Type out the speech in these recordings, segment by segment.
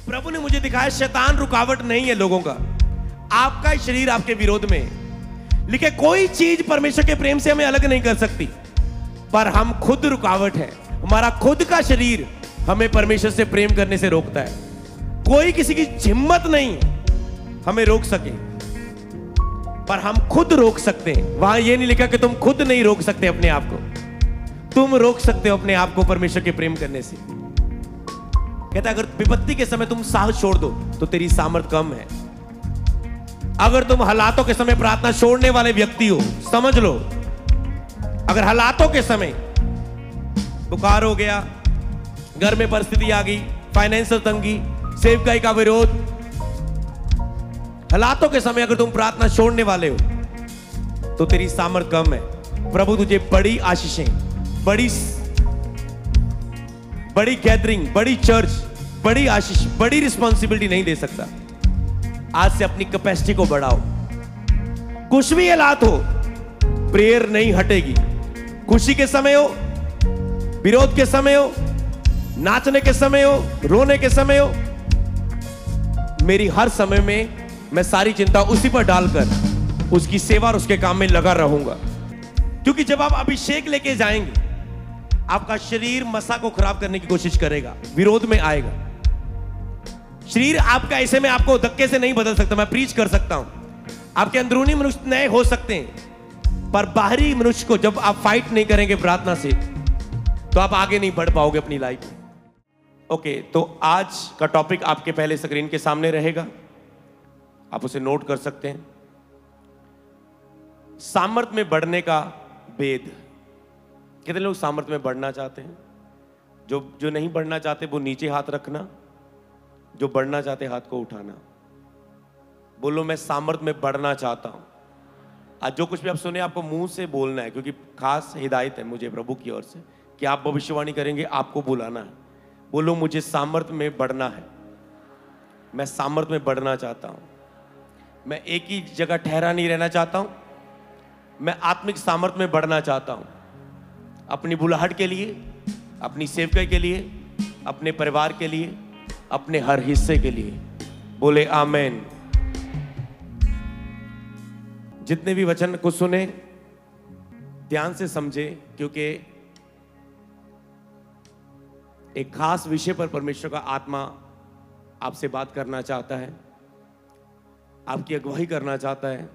प्रभु ने मुझे दिखाया शैतान रुकावट नहीं है लोगों का, आपका शरीर आपके विरोध में है। लिखे कोई चीज परमेश्वर के प्रेम से हमें अलग नहीं कर सकती, पर हम खुद रुकावट है। हमारा खुद का शरीर हमें परमेश्वर से प्रेम करने से रोकता है। कोई किसी की हिम्मत नहीं हमें रोक सके, पर हम खुद रोक सकते हैं। वहां यह नहीं लिखा कि तुम खुद नहीं रोक सकते अपने आप को, तुम रोक सकते हो अपने आप को परमेश्वर के प्रेम करने से। कहता है अगर विपत्ति के समय तुम साहस छोड़ दो तो तेरी सामर्थ कम है। अगर तुम हालातों के समय प्रार्थना छोड़ने वाले व्यक्ति हो, समझ लो, अगर हालातों के समय बुखार हो गया, घर में परिस्थिति आ गई, फाइनेंशियल तंगी, सेवकाई का विरोध, हालातों के समय अगर तुम प्रार्थना छोड़ने वाले हो तो तेरी सामर्थ कम है। प्रभु तुझे बड़ी आशीषें, बड़ी गैदरिंग, बड़ी चर्च, बड़ी आशीष, बड़ी रिस्पॉन्सिबिलिटी नहीं दे सकता। आज से अपनी कैपेसिटी को बढ़ाओ। कुछ भी हालात हो, प्रेयर नहीं हटेगी। खुशी के समय हो, विरोध के समय हो, नाचने के समय हो, रोने के समय हो, मेरी हर समय में मैं सारी चिंता उसी पर डालकर उसकी सेवा और उसके काम में लगा रहूंगा। क्योंकि जब आप अभिषेक लेके जाएंगे, आपका शरीर मसा को खराब करने की कोशिश करेगा, विरोध में आएगा। शरीर आपका ऐसे में आपको धक्के से नहीं बदल सकता। मैं प्रीच कर सकता हूं, आपके अंदरूनी मनुष्य नए हो सकते हैं, पर बाहरी मनुष्य को जब आप फाइट नहीं करेंगे प्रार्थना से, तो आप आगे नहीं बढ़ पाओगे अपनी लाइफ में। ओके, तो आज का टॉपिक आपके पहले स्क्रीन के सामने रहेगा, आप उसे नोट कर सकते हैं। सामर्थ्य में बढ़ने का भेद। कितने लोग सामर्थ्य में बढ़ना चाहते हैं? जो नहीं बढ़ना चाहते वो नीचे हाथ रखना, जो बढ़ना चाहते हाथ को उठाना। बोलो मैं सामर्थ्य में बढ़ना चाहता हूं। आज जो कुछ भी आप सुने आपको मुंह से बोलना है, क्योंकि खास हिदायत है मुझे प्रभु की ओर से कि आप भविष्यवाणी करेंगे, आपको बुलाना है। बोलो मुझे सामर्थ्य में बढ़ना है, मैं सामर्थ्य में बढ़ना चाहता हूं। मैं एक ही जगह ठहरा नहीं रहना चाहता हूं, मैं आत्मिक सामर्थ्य में बढ़ना चाहता हूं। अपनी बुलाहट के लिए, अपनी सेवकाई के लिए, अपने परिवार के लिए, अपने हर हिस्से के लिए। बोले आमेन। जितने भी वचन को सुने ध्यान से समझे, क्योंकि एक खास विषय पर परमेश्वर का आत्मा आपसे बात करना चाहता है, आपकी अगुवाई करना चाहता है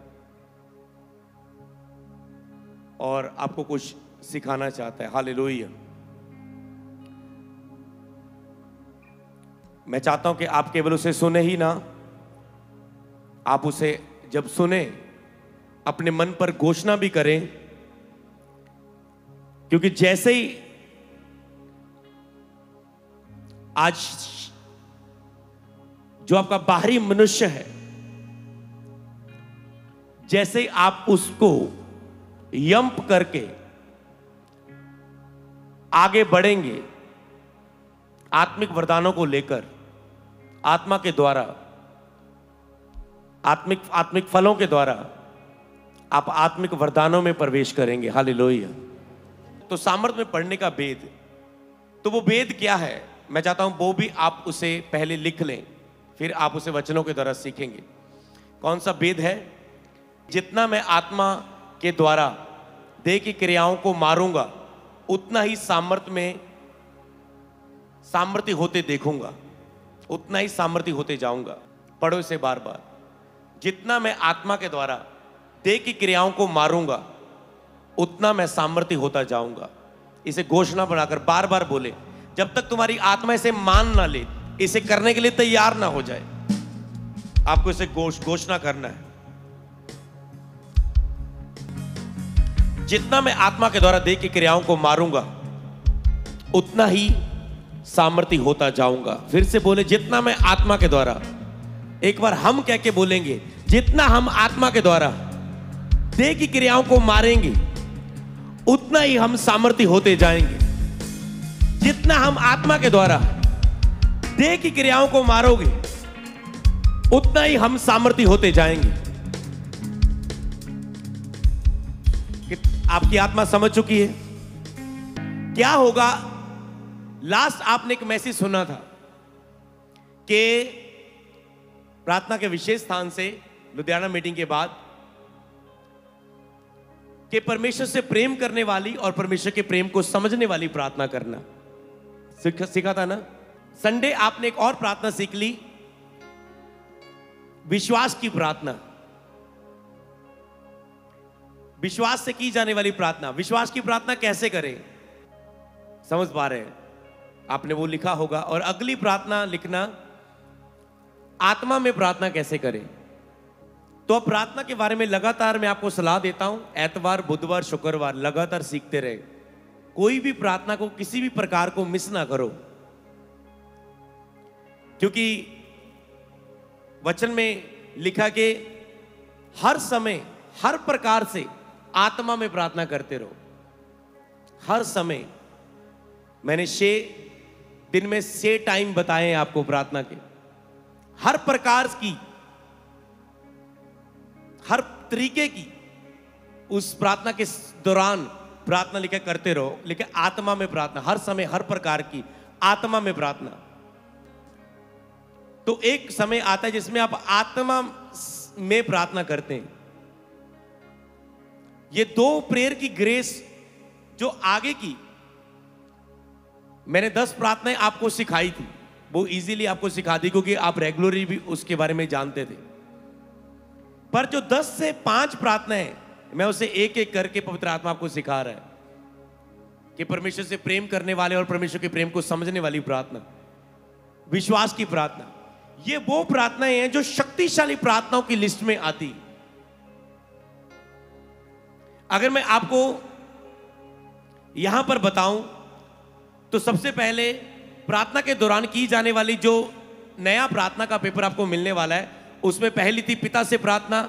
और आपको कुछ सिखाना चाहता है। हालेलुया। मैं चाहता हूं कि आप केवल उसे सुने ही ना, आप उसे जब सुने अपने मन पर घोषणा भी करें, क्योंकि जैसे ही आज जो आपका बाहरी मनुष्य है, जैसे आप उसको यंप करके आगे बढ़ेंगे आत्मिक वरदानों को लेकर, आत्मा के द्वारा, आत्मिक फलों के द्वारा आप आत्मिक वरदानों में प्रवेश करेंगे। हालेलुया। तो सामर्थ्य में पढ़ने का भेद, तो वो भेद क्या है? मैं चाहता हूं वो भी आप उसे पहले लिख लें, फिर आप उसे वचनों के द्वारा सीखेंगे। कौन सा भेद है? जितना मैं आत्मा के द्वारा देह की क्रियाओं को मारूंगा, उतना ही सामर्थ्य होते देखूंगा, उतना ही सामर्थ्य होते जाऊंगा। पढ़ो इसे बार बार। जितना मैं आत्मा के द्वारा देह की क्रियाओं को मारूंगा, उतना मैं सामर्थ्य होता जाऊंगा। इसे घोषणा बनाकर बार बार बोले, जब तक तुम्हारी आत्मा इसे मान ना ले, इसे करने के लिए तैयार ना हो जाए, आपको इसे घोषणा करना है। जितना मैं आत्मा के द्वारा देह की क्रियाओं को मारूंगा, उतना ही सामर्थ्य होता जाऊंगा। फिर से बोले, जितना मैं आत्मा के द्वारा, एक बार हम कह के बोलेंगे, जितना हम आत्मा के द्वारा देह की क्रियाओं को मारेंगे, उतना ही हम सामर्थ्य होते जाएंगे। जितना हम आत्मा के द्वारा देह की क्रियाओं को मारोगे, उतना ही हम सामर्थ्य होते जाएंगे। आपकी आत्मा समझ चुकी है क्या होगा? लास्ट आपने एक मैसेज सुना था कि प्रार्थना के विशेष स्थान से लुधियाना मीटिंग के बाद कि परमेश्वर से प्रेम करने वाली और परमेश्वर के प्रेम को समझने वाली प्रार्थना करना सीखा था ना। संडे आपने एक और प्रार्थना सीख ली, विश्वास की प्रार्थना, विश्वास से की जाने वाली प्रार्थना। विश्वास की प्रार्थना कैसे करें, समझ पा रहे हैं? आपने वो लिखा होगा। और अगली प्रार्थना लिखना, आत्मा में प्रार्थना कैसे करें। तो अब प्रार्थना के बारे में लगातार मैं आपको सलाह देता हूं, एतवार, बुधवार, शुक्रवार लगातार सीखते रहे। कोई भी प्रार्थना को किसी भी प्रकार को मिस ना करो, क्योंकि वचन में लिखा कि हर समय हर प्रकार से आत्मा में प्रार्थना करते रहो। हर समय मैंने 6 दिन में 6 टाइम बताए हैं आपको प्रार्थना के। हर प्रकार की, हर तरीके की उस प्रार्थना के दौरान प्रार्थना लिखे करते रहो, लेकिन आत्मा में प्रार्थना हर समय हर प्रकार की आत्मा में प्रार्थना। तो एक समय आता है जिसमें आप आत्मा में प्रार्थना करते हैं। ये 2 प्रेयर की ग्रेस जो आगे की मैंने 10 प्रार्थनाएं आपको सिखाई थी, वो इजीली आपको सिखा दी क्योंकि आप रेगुलरली भी उसके बारे में जानते थे। पर जो 10 से 5 प्रार्थनाएं मैं उसे एक एक करके पवित्र आत्मा आपको सिखा रहा है कि परमेश्वर से प्रेम करने वाले और परमेश्वर के प्रेम को समझने वाली प्रार्थना, विश्वास की प्रार्थना, ये वो प्रार्थनाएं हैं जो शक्तिशाली प्रार्थनाओं की लिस्ट में आती। अगर मैं आपको यहां पर बताऊं तो सबसे पहले प्रार्थना के दौरान की जाने वाली जो नया प्रार्थना का पेपर आपको मिलने वाला है, उसमें पहली थी पिता से प्रार्थना,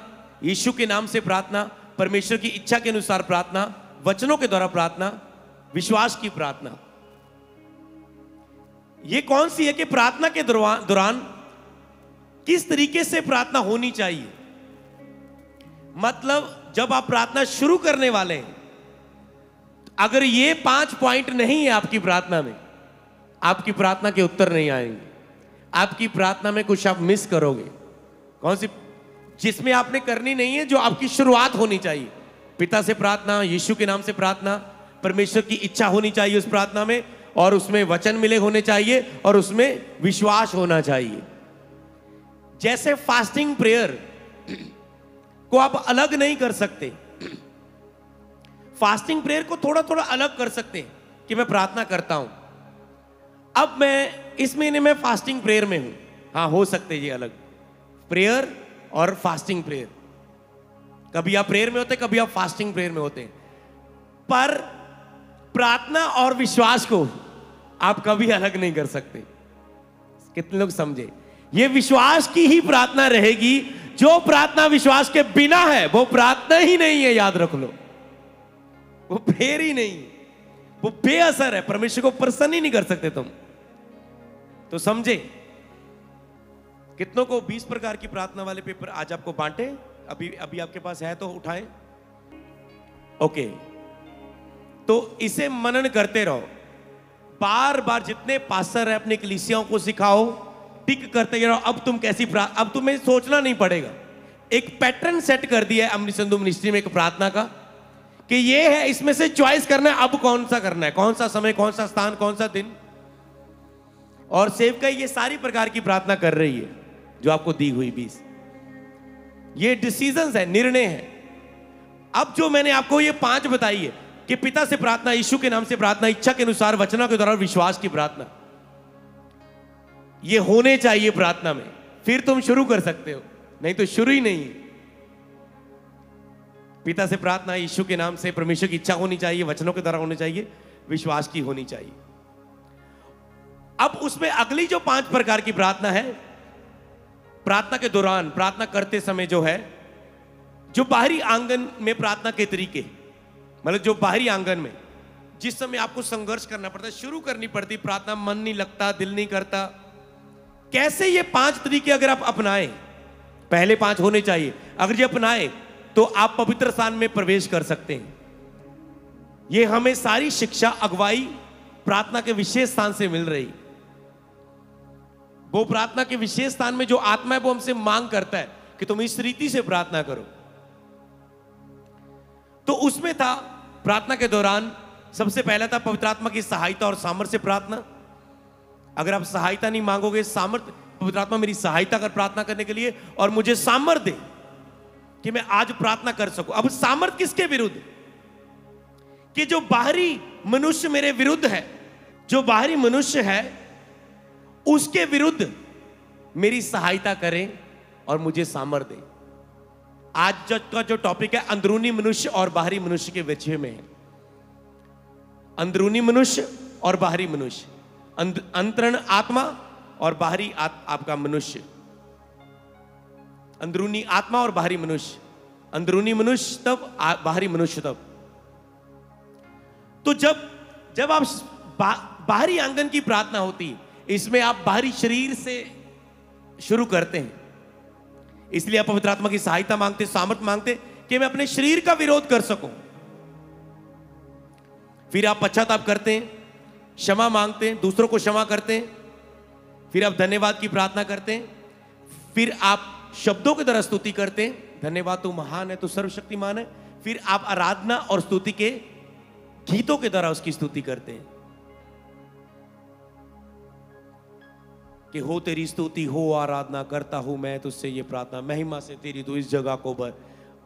यीशु के नाम से प्रार्थना, परमेश्वर की इच्छा के अनुसार प्रार्थना, वचनों के द्वारा प्रार्थना, विश्वास की प्रार्थना। यह कौन सी है कि प्रार्थना के दौरान किस तरीके से प्रार्थना होनी चाहिए। मतलब जब आप प्रार्थना शुरू करने वाले हैं, अगर ये 5 पॉइंट नहीं है आपकी प्रार्थना में, आपकी प्रार्थना के उत्तर नहीं आएंगे। आपकी प्रार्थना में कुछ आप मिस करोगे। कौन सी? जिसमें आपने करनी नहीं है, जो आपकी शुरुआत होनी चाहिए। पिता से प्रार्थना, यीशु के नाम से प्रार्थना, परमेश्वर की इच्छा होनी चाहिए उस प्रार्थना में, और उसमें वचन मिले होने चाहिए, और उसमें विश्वास होना चाहिए। जैसे फास्टिंग प्रेयर को आप अलग नहीं कर सकते। फास्टिंग प्रेयर को थोड़ा थोड़ा अलग कर सकते हैं कि मैं प्रार्थना करता हूं, अब मैं इस महीने में फास्टिंग प्रेयर में हूं। हाँ, हो सकते ये अलग प्रेयर और फास्टिंग प्रेयर। कभी आप प्रेयर में होते, कभी आप फास्टिंग प्रेयर में होते हैं। पर प्रार्थना और विश्वास को आप कभी अलग नहीं कर सकते। कितने लोग समझे? ये विश्वास की ही प्रार्थना रहेगी। जो प्रार्थना विश्वास के बिना है वो प्रार्थना ही नहीं है, याद रख लो। वो प्रेयर ही नहीं, वो बेअसर है। परमेश्वर को प्रसन्न ही नहीं कर सकते तुम। तो समझे? कितनों को 20 प्रकार की प्रार्थना वाले पेपर आज आपको बांटे? अभी आपके पास है तो उठाएं। ओके, तो इसे मनन करते रहो। बार बार जितने पास्टर है अपने कलीसियाओं को सिखाओ, टिक करते रहो। अब तुम कैसी अब तुम्हें सोचना नहीं पड़ेगा। एक पैटर्न सेट कर दिया है अमृत संधू मिनिस्ट्री में एक प्रार्थना का कि ये है, इसमें से चॉइस करना है अब कौन सा करना है, कौन सा समय, कौन सा स्थान, कौन सा दिन। और सेवका ये सारी प्रकार की प्रार्थना कर रही है जो आपको दी हुई 20। ये डिसीजंस है, निर्णय है। अब जो मैंने आपको ये 5 बताई है कि पिता से प्रार्थना, यीशु के नाम से प्रार्थना, इच्छा के अनुसार, वचनों के द्वारा विश्वास की प्रार्थना, ये होने चाहिए प्रार्थना में। फिर तुम शुरू कर सकते हो, नहीं तो शुरू ही नहीं। पिता से प्रार्थना, यीशु के नाम से, परमेश्वर की इच्छा होनी चाहिए, वचनों के द्वारा होनी चाहिए, विश्वास की होनी चाहिए। अब उसमें अगली जो 5 प्रकार की प्रार्थना है, प्रार्थना के दौरान, प्रार्थना करते समय जो है, जो बाहरी आंगन में प्रार्थना के तरीके, मतलब जो बाहरी आंगन में जिस समय आपको संघर्ष करना पड़ता है, शुरू करनी पड़ती प्रार्थना, मन नहीं लगता, दिल नहीं करता, कैसे ये 5 तरीके अगर आप अपनाएं, पहले 5 होने चाहिए, अगर ये अपनाएं तो आप पवित्र स्थान में प्रवेश कर सकते हैं। ये हमें सारी शिक्षा, अगुवाई प्रार्थना के विशेष स्थान से मिल रही। वो प्रार्थना के विशेष स्थान में जो आत्मा है वो हमसे मांग करता है कि तुम इस रीति से प्रार्थना करो। तो उसमें था प्रार्थना के दौरान सबसे पहला था पवित्र आत्मा की सहायता और सामर्थ्य से प्रार्थना। अगर आप सहायता नहीं मांगोगे, सामर्थ्य, पवित्र आत्मा मेरी सहायता कर प्रार्थना करने के लिए और मुझे सामर्थ्य दे कि मैं आज प्रार्थना कर सकूं। अब सामर्थ्य किसके विरुद्ध? कि जो बाहरी मनुष्य मेरे विरुद्ध है, जो बाहरी मनुष्य है उसके विरुद्ध मेरी सहायता करें और मुझे सामर्थ्य दे। आज का जो टॉपिक है अंदरूनी मनुष्य और बाहरी मनुष्य के विषय में है। अंदरूनी मनुष्य और बाहरी मनुष्य, अंतरण आत्मा और बाहरी आपका मनुष्य। अंदरूनी आत्मा और बाहरी मनुष्य, अंदरूनी मनुष्य तब, बाहरी मनुष्य तब। तो जब आप बाहरी आंगन की प्रार्थना होती, इसमें आप बाहरी शरीर से शुरू करते हैं, इसलिए आप पवित्र आत्मा की सहायता मांगते, सामर्थ्य मांगते कि मैं अपने शरीर का विरोध कर सकूं। फिर आप पश्चाताप करते हैं, क्षमा मांगते हैं, दूसरों को क्षमा करते हैं। फिर आप धन्यवाद की प्रार्थना करते हैं। फिर आप शब्दों के द्वारा स्तुति करते हैं, धन्यवाद तू महान है, तू सर्वशक्तिमान है। फिर आप आराधना और स्तुति के गीतों के द्वारा उसकी स्तुति करते हैं कि हो तेरी स्तुति, हो आराधना करता हूं मैं तुझसे ये प्रार्थना, महिमा से तेरी तू इस जगह को भर।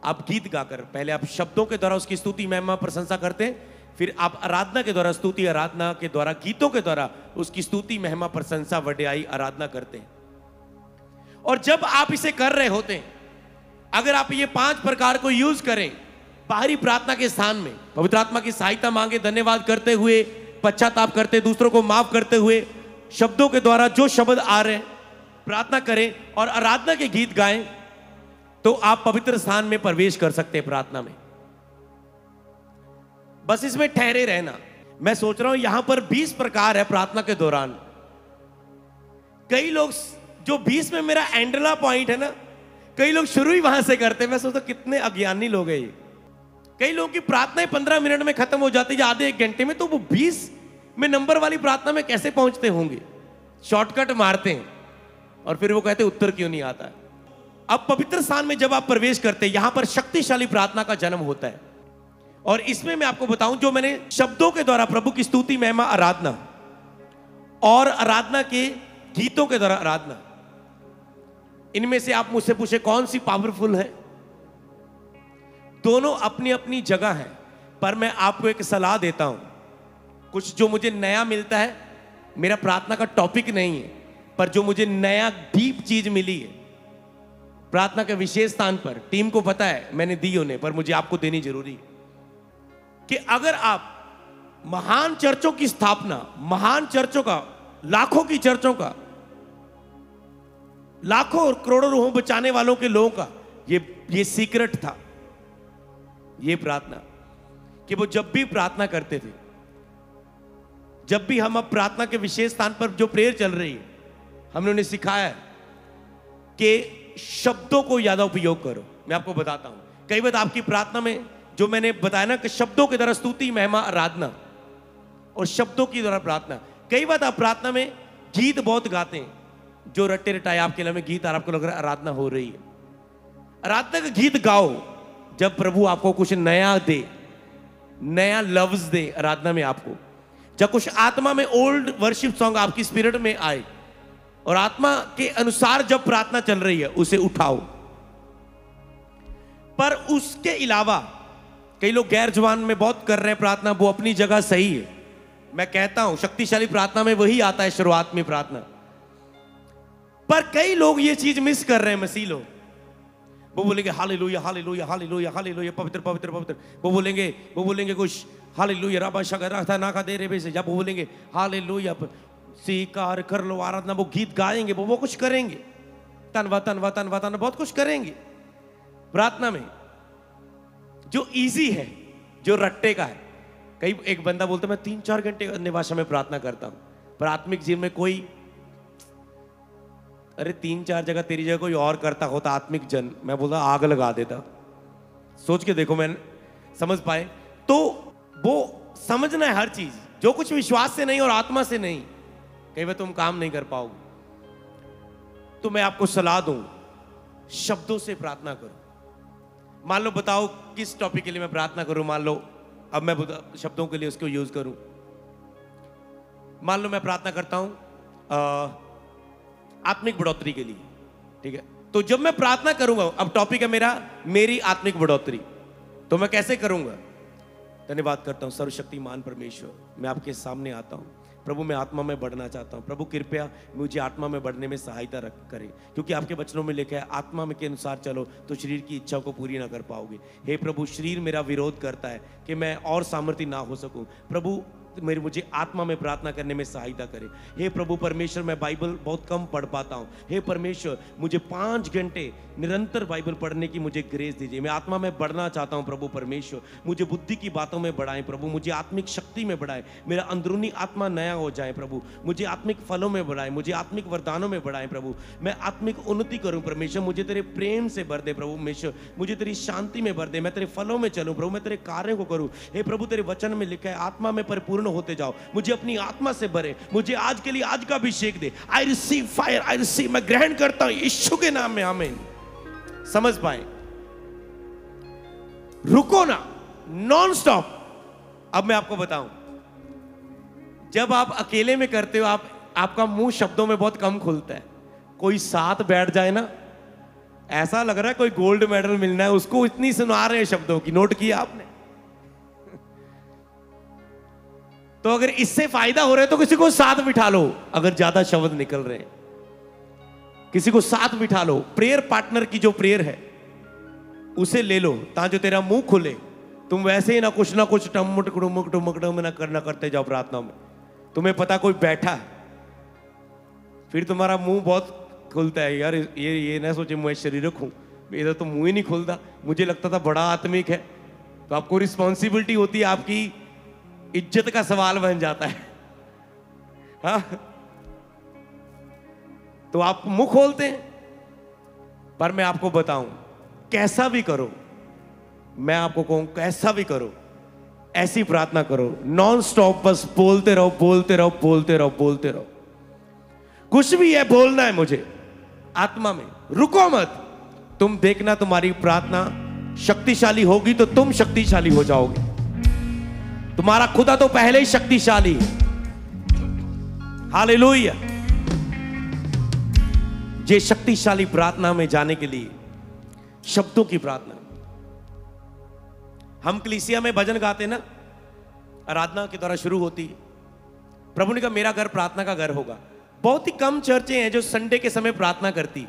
आप गीत गाकर पहले आप शब्दों के द्वारा उसकी स्तुति, महिमा, प्रशंसा करते हैं। फिर आप आराधना के द्वारा, स्तुति आराधना के द्वारा, गीतों के द्वारा उसकी स्तुति, महिमा, प्रशंसा, वड्याई, आराधना करते हैं। और जब आप इसे कर रहे होते हैं, अगर आप ये 5 प्रकार को यूज करें बाहरी प्रार्थना के स्थान में, पवित्र आत्मा की सहायता मांगे, धन्यवाद करते हुए, पश्चाताप करते, दूसरों को माफ करते हुए, शब्दों के द्वारा जो शब्द आ रहे हैं प्रार्थना करें और आराधना के गीत गाएं, तो आप पवित्र स्थान में प्रवेश कर सकते हैं प्रार्थना में। बस इसमें ठहरे रहना। मैं सोच रहा हूं यहां पर 20 प्रकार है प्रार्थना के दौरान। कई लोग जो 20 में मेरा एंडला पॉइंट है ना, कई लोग शुरू ही वहां से करते हैं। मैं सोचता कितने अज्ञानी लोग हैं ये। कई लोगों की प्रार्थनाएं 15 मिनट में खत्म हो जाती है, आधे 1 घंटे में, तो वो 20 में नंबर वाली प्रार्थना में कैसे पहुंचते होंगे? शॉर्टकट मारते हैं और फिर वो कहते हैं उत्तर क्यों नहीं आता है। अब पवित्र स्थान में जब आप प्रवेश करते हैं, यहां पर शक्तिशाली प्रार्थना का जन्म होता है। और इसमें मैं आपको बताऊं, जो मैंने शब्दों के द्वारा प्रभु की स्तुति, महिमा, आराधना और आराधना के गीतों के द्वारा आराधना, इनमें से आप मुझसे पूछे कौन सी पावरफुल है? दोनों अपनी अपनी जगह है, पर मैं आपको एक सलाह देता हूं। कुछ जो मुझे नया मिलता है, मेरा प्रार्थना का टॉपिक नहीं है, पर जो मुझे नया डीप चीज मिली है प्रार्थना के विशेष स्थान पर, टीम को पता है मैंने दी उन्हें, पर मुझे आपको देनी जरूरी है कि अगर आप महान चर्चों की स्थापना, महान चर्चों का, लाखों की चर्चों का, लाखों और करोड़ों रूहों बचाने वालों के लोगों का ये सीक्रेट था, ये प्रार्थना, कि वो जब भी प्रार्थना करते थे, जब भी हम अब प्रार्थना के विशेष स्थान पर जो प्रेयर चल रही है, हमने उन्हें सिखाया है कि शब्दों को ज्यादा उपयोग करो। मैं आपको बताता हूं, कई बार आपकी प्रार्थना में जो मैंने बताया ना कि शब्दों के द्वारा स्तुति, महिमा, आराधना और शब्दों की द्वारा प्रार्थना, कई बार आप प्रार्थना में गीत बहुत गाते हैं, जो रट्टे रटाए आपके लिए में गीत, और आपको लग रहा है आराधना हो रही है। आराधना का गीत गाओ जब प्रभु आपको कुछ नया दे, नया लफ्ज दे आराधना में आपको, जब कुछ आत्मा में ओल्ड वर्शिप सॉन्ग आपकी स्पिरिट में आए और आत्मा के अनुसार जब प्रार्थना चल रही है उसे उठाओ। पर उसके अलावा कई लोग गैर जुबान में बहुत कर रहे हैं प्रार्थना, वो अपनी जगह सही है। मैं कहता हूं शक्तिशाली प्रार्थना में वही आता है, शुरुआत में प्रार्थना। पर कई लोग ये चीज मिस कर रहे हैं, मसीह लोग। वो बोलेंगे हालेलुया हालेलुया हालेलुया हालेलुया, पवित्र पवित्र पवित्र। वो बोलेंगे कुछ हालेलुया राबा शगर था ना का दे रे से, जब वो बोलेंगे हालेलुया स्वीकार कर लो आराधना, वो गीत गाएंगे, वो कुछ करेंगे, तनवा तनवा तनवा तनवा बहुत कुछ करेंगे प्रार्थना में, जो इजी है, जो रट्टे का है। कई एक बंदा बोलता मैं 3-4 घंटे अन्य भाषा में प्रार्थना करता हूं, पर आत्मिक जीवन में कोई, अरे 3-4 जगह तेरी जगह कोई और करता होता आत्मिक जन, मैं बोलता आग लगा देता। सोच के देखो, मैं समझ पाए तो वो समझना है हर चीज, जो कुछ विश्वास से नहीं और आत्मा से नहीं, कई बार तुम काम नहीं कर पाओगे। तो मैं आपको सलाह दूं, शब्दों से प्रार्थना करो। मान लो बताओ किस टॉपिक के लिए मैं प्रार्थना करूं। मान लो अब मैं शब्दों के लिए उसको यूज करूं। मान लो मैं प्रार्थना करता हूं आत्मिक बढ़ोतरी के लिए, ठीक है। तो जब मैं प्रार्थना करूंगा, अब टॉपिक है मेरा मेरी आत्मिक बढ़ोतरी, तो मैं कैसे करूंगा? धन्यवाद करता हूं सर्वशक्तिमान परमेश्वर, मैं आपके सामने आता हूं प्रभु। मैं आत्मा में बढ़ना चाहता हूं प्रभु, कृपया मुझे आत्मा में बढ़ने में सहायता करें, क्योंकि आपके वचनों में लिखा है आत्मा में के अनुसार चलो तो शरीर की इच्छा को पूरी ना कर पाओगे। हे प्रभु, शरीर मेरा विरोध करता है कि मैं और सामर्थ्य ना हो सकूं। प्रभु मुझे आत्मा में प्रार्थना करने में सहायता करें। हे प्रभु परमेश्वर, मैं बाइबल बहुत कम पढ़ पाता हूं। हे परमेश्वर, मुझे 5 घंटे निरंतर बाइबल पढ़ने की मुझे ग्रेस दीजिए। मैं आत्मा में बढ़ना चाहता हूं प्रभु परमेश्वर, मुझे बुद्धि की बातों में बढ़ाएं प्रभु, मुझे आत्मिक शक्ति में बढ़ाएं, मेरा अंदरूनी आत्मा नया हो जाए प्रभु, मुझे आत्मिक फलों में बढ़ाएं, मुझे आत्मिक वरदानों में बढ़ाएं प्रभु, मैं आत्मिक उन्नति करूं परमेश्वर, मुझे तेरे प्रेम से भर दे प्रभु परमेश्वर, मुझे तेरी शांति में भर दे, मैं तेरे फलों में चलूं प्रभु, मैं तेरे कार्यों को करूं। हे प्रभु, तेरे वचन में लिखा है आत्मा में परिपूर्ण होते जाओ, मुझे अपनी आत्मा से भरे, मुझे आज के लिए आज का अभिषेक दे। I receive fire, I receive, मैं ग्रहण करता हूं यीशु के नाम में, आमीन। समझ पाए? रुको ना, नॉन स्टॉप। अब मैं आपको बताऊं, जब आप अकेले में करते हो आपका मुंह शब्दों में बहुत कम खुलता है। कोई साथ बैठ जाए ना, ऐसा लग रहा है कोई गोल्ड मेडल मिलना है उसको, इतनी सुना रहे हैं शब्दों की। नोट किया आपने? तो अगर इससे फायदा हो रहा है तो किसी को साथ बिठा लो। अगर ज्यादा शब्द निकल रहे हैं किसी को साथ बिठा लो। प्रेयर पार्टनर की जो प्रेयर है उसे ले लो, ताकि जो तेरा मुंह खुले, तुम वैसे ही ना कुछ टमुक टुमुक टुमुक ना करते जाओ प्रार्थना में। तुम्हें पता कोई बैठा है, फिर तुम्हारा मुंह बहुत खुलता है। यार ये ना सोचे मैं शरीरक हूं, इधर तो मुंह ही नहीं खुलता, मुझे लगता था बड़ा आत्मिक है। तो आपको रिस्पॉन्सिबिलिटी होती है, आपकी इज्जत का सवाल बन जाता है। हाँ, तो आप मुंह खोलते हैं। पर मैं आपको बताऊं, कैसा भी करो, मैं आपको कहूं कैसा भी करो, ऐसी प्रार्थना करो, नॉन स्टॉप, बस बोलते रहो बोलते रहो बोलते रहो बोलते रहो। कुछ भी है बोलना है मुझे आत्मा में, रुको मत। तुम देखना तुम्हारी प्रार्थना शक्तिशाली होगी तो तुम शक्तिशाली हो जाओगे। तुम्हारा खुदा तो पहले ही शक्तिशाली है। हालेलुया। ये शक्तिशाली प्रार्थना में जाने के लिए शब्दों की प्रार्थना। हम कलीसिया में भजन गाते ना, आराधना के द्वारा शुरू होती है। प्रभु ने कहा मेरा घर प्रार्थना का घर होगा। बहुत ही कम चर्चें हैं जो संडे के समय प्रार्थना करती,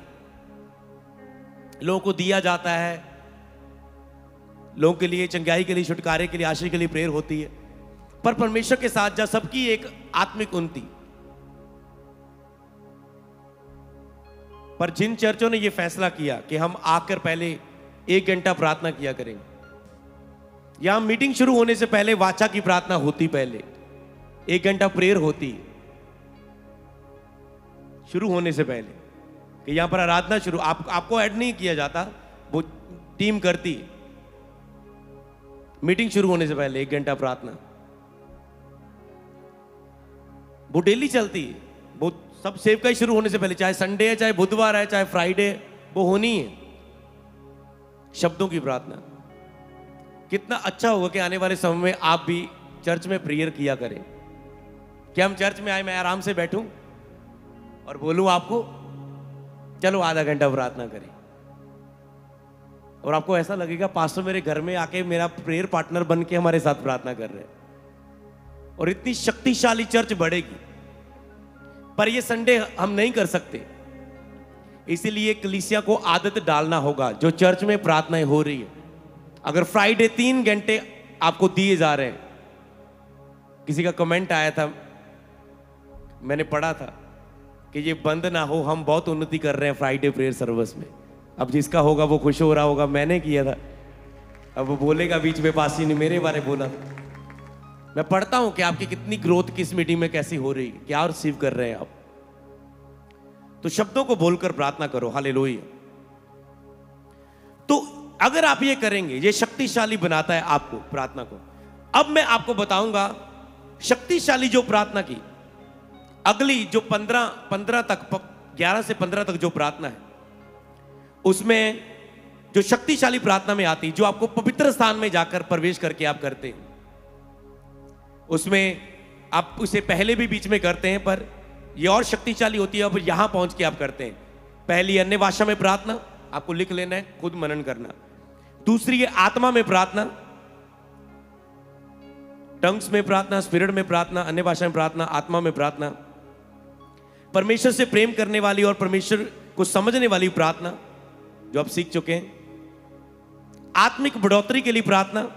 लोगों को दिया जाता है, लोगों के लिए चंगाई के लिए, छुटकारे के लिए, आशीष के लिए प्रेयर होती है। पर परमेश्वर के साथ जब सबकी एक आत्मिक उन्नति। पर जिन चर्चों ने यह फैसला किया कि हम आकर पहले 1 घंटा प्रार्थना किया करेंगे, यहां मीटिंग शुरू होने से पहले वाचा की प्रार्थना होती, पहले 1 घंटा प्रेयर होती शुरू होने से पहले, कि यहां पर आराधना शुरू, आपको ऐड नहीं किया जाता, वो टीम करती। मीटिंग शुरू होने से पहले 1 घंटा प्रार्थना, वो डेली चलती है। वो सब सेवकाई शुरू होने से पहले, चाहे संडे है, चाहे बुधवार है, चाहे फ्राइडे, वो होनी है। शब्दों की प्रार्थना। कितना अच्छा होगा कि आने वाले समय में आप भी चर्च में प्रेयर किया करें। कि हम चर्च में आए, मैं आराम से बैठूं और बोलूं आपको चलो आधा घंटा प्रार्थना करें, और आपको ऐसा लगेगा पास्टर मेरे घर में आके मेरा प्रेयर पार्टनर बन के हमारे साथ प्रार्थना कर रहे हैं, और इतनी शक्तिशाली चर्च बढ़ेगी। पर ये संडे हम नहीं कर सकते, इसीलिए कलीसिया को आदत डालना होगा। जो चर्च में प्रार्थनाएं हो रही है, अगर फ्राइडे 3 घंटे आपको दिए जा रहे हैं, किसी का कमेंट आया था, मैंने पढ़ा था कि ये बंद ना हो, हम बहुत उन्नति कर रहे हैं फ्राइडे प्रेयर सर्विस में। अब जिसका होगा वो खुश हो रहा होगा, मैंने किया था, अब वो बोलेगा बीच में पासी ने मेरे बारे बोला। मैं पढ़ता हूं कि आपकी कितनी ग्रोथ किस मीटिंग में कैसी हो रही है, क्या रिसीव कर रहे हैं आप। तो शब्दों को बोलकर प्रार्थना करो। हालेलुया। तो अगर आप ये करेंगे, ये शक्तिशाली बनाता है आपको प्रार्थना को। अब मैं आपको बताऊंगा शक्तिशाली जो प्रार्थना की, अगली जो 15 तक 11 से 15 तक जो प्रार्थना है, उसमें जो शक्तिशाली प्रार्थना में आती, जो आपको पवित्र स्थान में जाकर प्रवेश करके आप करते हैं, उसमें आप उसे पहले भी बीच में करते हैं, पर यह और शक्तिशाली होती है अब यहां पहुंच के आप करते हैं। पहली अन्य भाषा में प्रार्थना, आपको लिख लेना है, खुद मनन करना। दूसरी है आत्मा में प्रार्थना, टंग्स में प्रार्थना, स्पिरिट में प्रार्थना, अन्य भाषा में प्रार्थना, आत्मा में प्रार्थना। परमेश्वर से प्रेम करने वाली और परमेश्वर को समझने वाली प्रार्थना जो आप सीख चुके हैं। आत्मिक बढ़ोतरी के लिए प्रार्थना,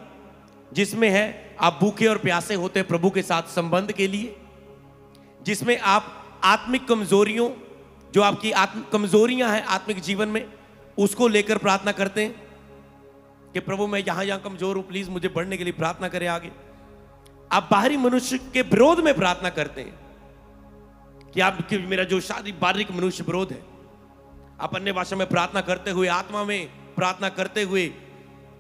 जिसमें है आप भूखे और प्यासे होते हैं प्रभु के साथ संबंध के लिए, जिसमें आप आत्मिक कमजोरियों, जो आपकी कमजोरियां हैं आत्मिक जीवन में, उसको लेकर प्रार्थना करते हैं कि प्रभु मैं यहां कमजोर हूं, प्लीज मुझे बढ़ने के लिए प्रार्थना करें आगे। आप बाहरी मनुष्य के विरोध में प्रार्थना करते हैं कि आप मेरा जो बाहरी मनुष्य विरोध है, आप अन्य भाषा में प्रार्थना करते हुए, आत्मा में प्रार्थना करते हुए,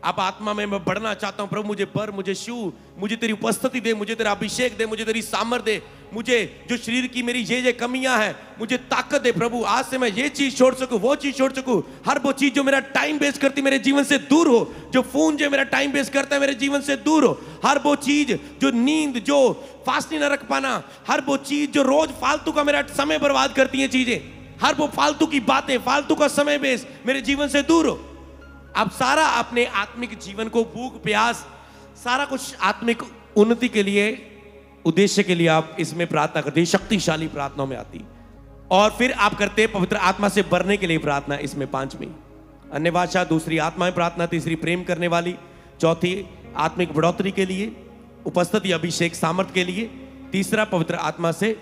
आप आत्मा में मैं बढ़ना चाहता हूं प्रभु, मुझे पर, मुझे छू, मुझे तेरी उपस्थिति दे, मुझे तेरा अभिषेक दे, मुझे तेरी सामर्थ दे, मुझे जो शरीर की मेरी ये कमियां हैं मुझे ताकत दे प्रभु, आज से मैं ये चीज छोड़ सकूं, वो चीज छोड़ सकूं, हर वो चीज जो मेरा टाइम वेस्ट करती मेरे जीवन से दूर हो, जो फोन जो मेरा टाइम वेस्ट करता है मेरे जीवन से दूर हो, हर वो चीज जो नींद, जो फास्टिंग न रख पाना, हर वो चीज जो रोज फालतू का मेरा समय बर्बाद करती है चीजें, हर वो फालतू की बातें, फालतू का समय वेस्ट मेरे जीवन से दूर हो। आप सारा अपने आत्मिक जीवन को, भूख प्यास, सारा कुछ आत्मिक उन्नति के लिए, उद्देश्य के लिए आप इसमें प्रार्थना करते हैं, शक्तिशाली प्रार्थनाओं में आती। और फिर आप करते हैं पवित्र आत्मा से भरने के लिए प्रार्थना, इसमें 5वीं अन्य भाषा, दूसरी आत्मा में प्रार्थना, तीसरी प्रेम करने वाली, चौथी आत्मिक बढ़ोतरी के लिए, उपस्थिति अभिषेक सामर्थ के लिए, तीसरा पवित्र आत्मा से,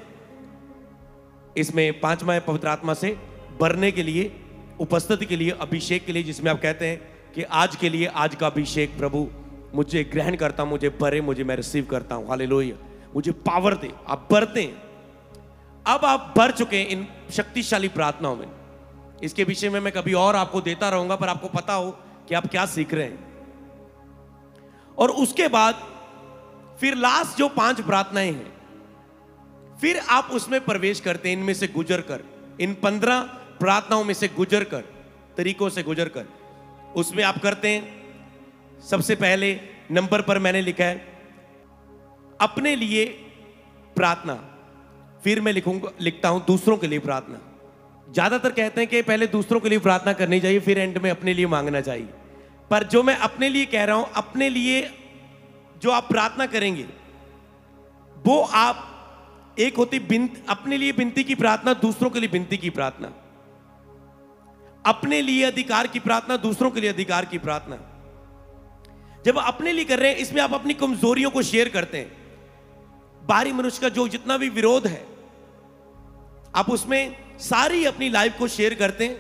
इसमें 5वां है पवित्र आत्मा से भरने के लिए, उपस्थिति के लिए, अभिषेक के लिए, जिसमें आप कहते हैं कि आज के लिए आज का अभिषेक प्रभु मुझे ग्रहण करता हूं, मुझे भरे, मुझे मैं रिसीव करता हूं, हालेलुया, मुझे पावर दे। आप भरते हैं, अब आप भर चुके हैं इन शक्तिशाली प्रार्थनाओं में। इसके विषय में मैं कभी और आपको देता रहूंगा, पर आपको पता हो कि आप क्या सीख रहे हैं। और उसके बाद फिर लास्ट जो 5 प्रार्थनाएं हैं, फिर आप उसमें प्रवेश करते हैं, इनमें से गुजर कर, इन 15 प्रार्थनाओं में से गुजर कर, तरीकों से गुजर कर, उसमें आप करते हैं। सबसे पहले नंबर पर मैंने लिखा है अपने लिए प्रार्थना, फिर मैं लिखता हूं दूसरों के लिए प्रार्थना। ज्यादातर कहते हैं कि पहले दूसरों के लिए प्रार्थना करनी चाहिए, फिर एंड में अपने लिए मांगना चाहिए, पर जो मैं अपने लिए कह रहा हूं, अपने लिए जो आप प्रार्थना करेंगे वो आप, एक होती अपने लिए विनती की प्रार्थना, दूसरों के लिए विनती की प्रार्थना, अपने लिए अधिकार की प्रार्थना, दूसरों के लिए अधिकार की प्रार्थना। जब अपने लिए कर रहे हैं, इसमें आप अपनी कमजोरियों को शेयर करते हैं, बाहरी मनुष्य का जो जितना भी विरोध है आप उसमें सारी अपनी लाइफ को शेयर करते हैं,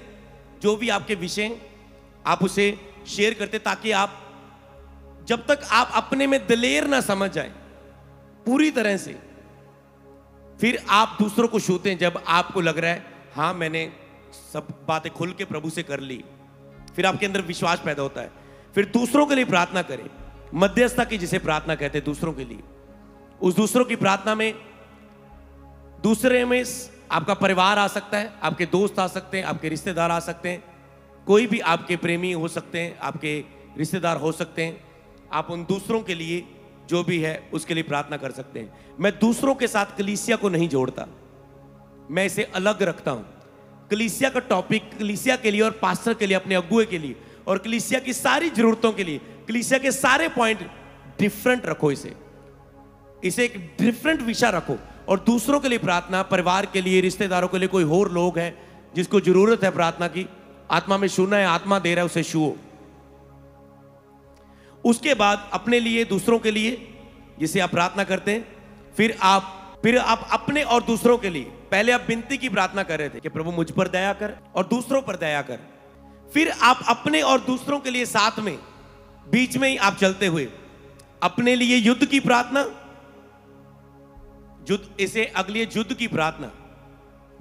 जो भी आपके विषय आप उसे शेयर करते, ताकि आप, जब तक आप अपने में दिलेर ना समझ जाए पूरी तरह से, फिर आप दूसरों को छूते हैं। जब आपको लग रहा है हां मैंने सब बातें खुल के प्रभु से कर ली, फिर आपके अंदर विश्वास पैदा होता है। फिर दूसरों के लिए प्रार्थना करें, मध्यस्थता की जिसे प्रार्थना कहते हैं, दूसरों के लिए। उस दूसरों की प्रार्थना में, दूसरे में आपका परिवार आ सकता है, आपके दोस्त आ सकते हैं, आपके रिश्तेदार आ सकते हैं, कोई भी आपके प्रेमी हो सकते हैं, आपके रिश्तेदार हो सकते हैं। आप उन दूसरों के लिए जो भी है उसके लिए प्रार्थना कर सकते हैं। मैं दूसरों के साथ कलीसिया को नहीं जोड़ता, मैं इसे अलग रखता हूं। कलीसिया का टॉपिक कलीसिया के लिए और पास्टर के लिए, अपने अगुए के लिए और कलीसिया की सारी जरूरतों के लिए, कलीसिया के सारे पॉइंट डिफरेंट रखो, इसे एक डिफरेंट विषय रखो। और दूसरों के लिए प्रार्थना, परिवार के लिए, रिश्तेदारों के लिए, कोई और लोग हैं जिसको जरूरत है प्रार्थना की, आत्मा में छूना है, आत्मा दे रहा है, उसे छुओ। उसके बाद अपने लिए, दूसरों के लिए जिसे आप प्रार्थना करते हैं, फिर आप अपने और दूसरों के लिए, पहले आप विनती की प्रार्थना कर रहे थे कि प्रभु मुझ पर दया कर और दूसरों पर दया कर, फिर आप अपने और दूसरों के लिए साथ में, बीच में ही आप चलते हुए, अपने लिए युद्ध की प्रार्थना, इसे अगली युद्ध की प्रार्थना,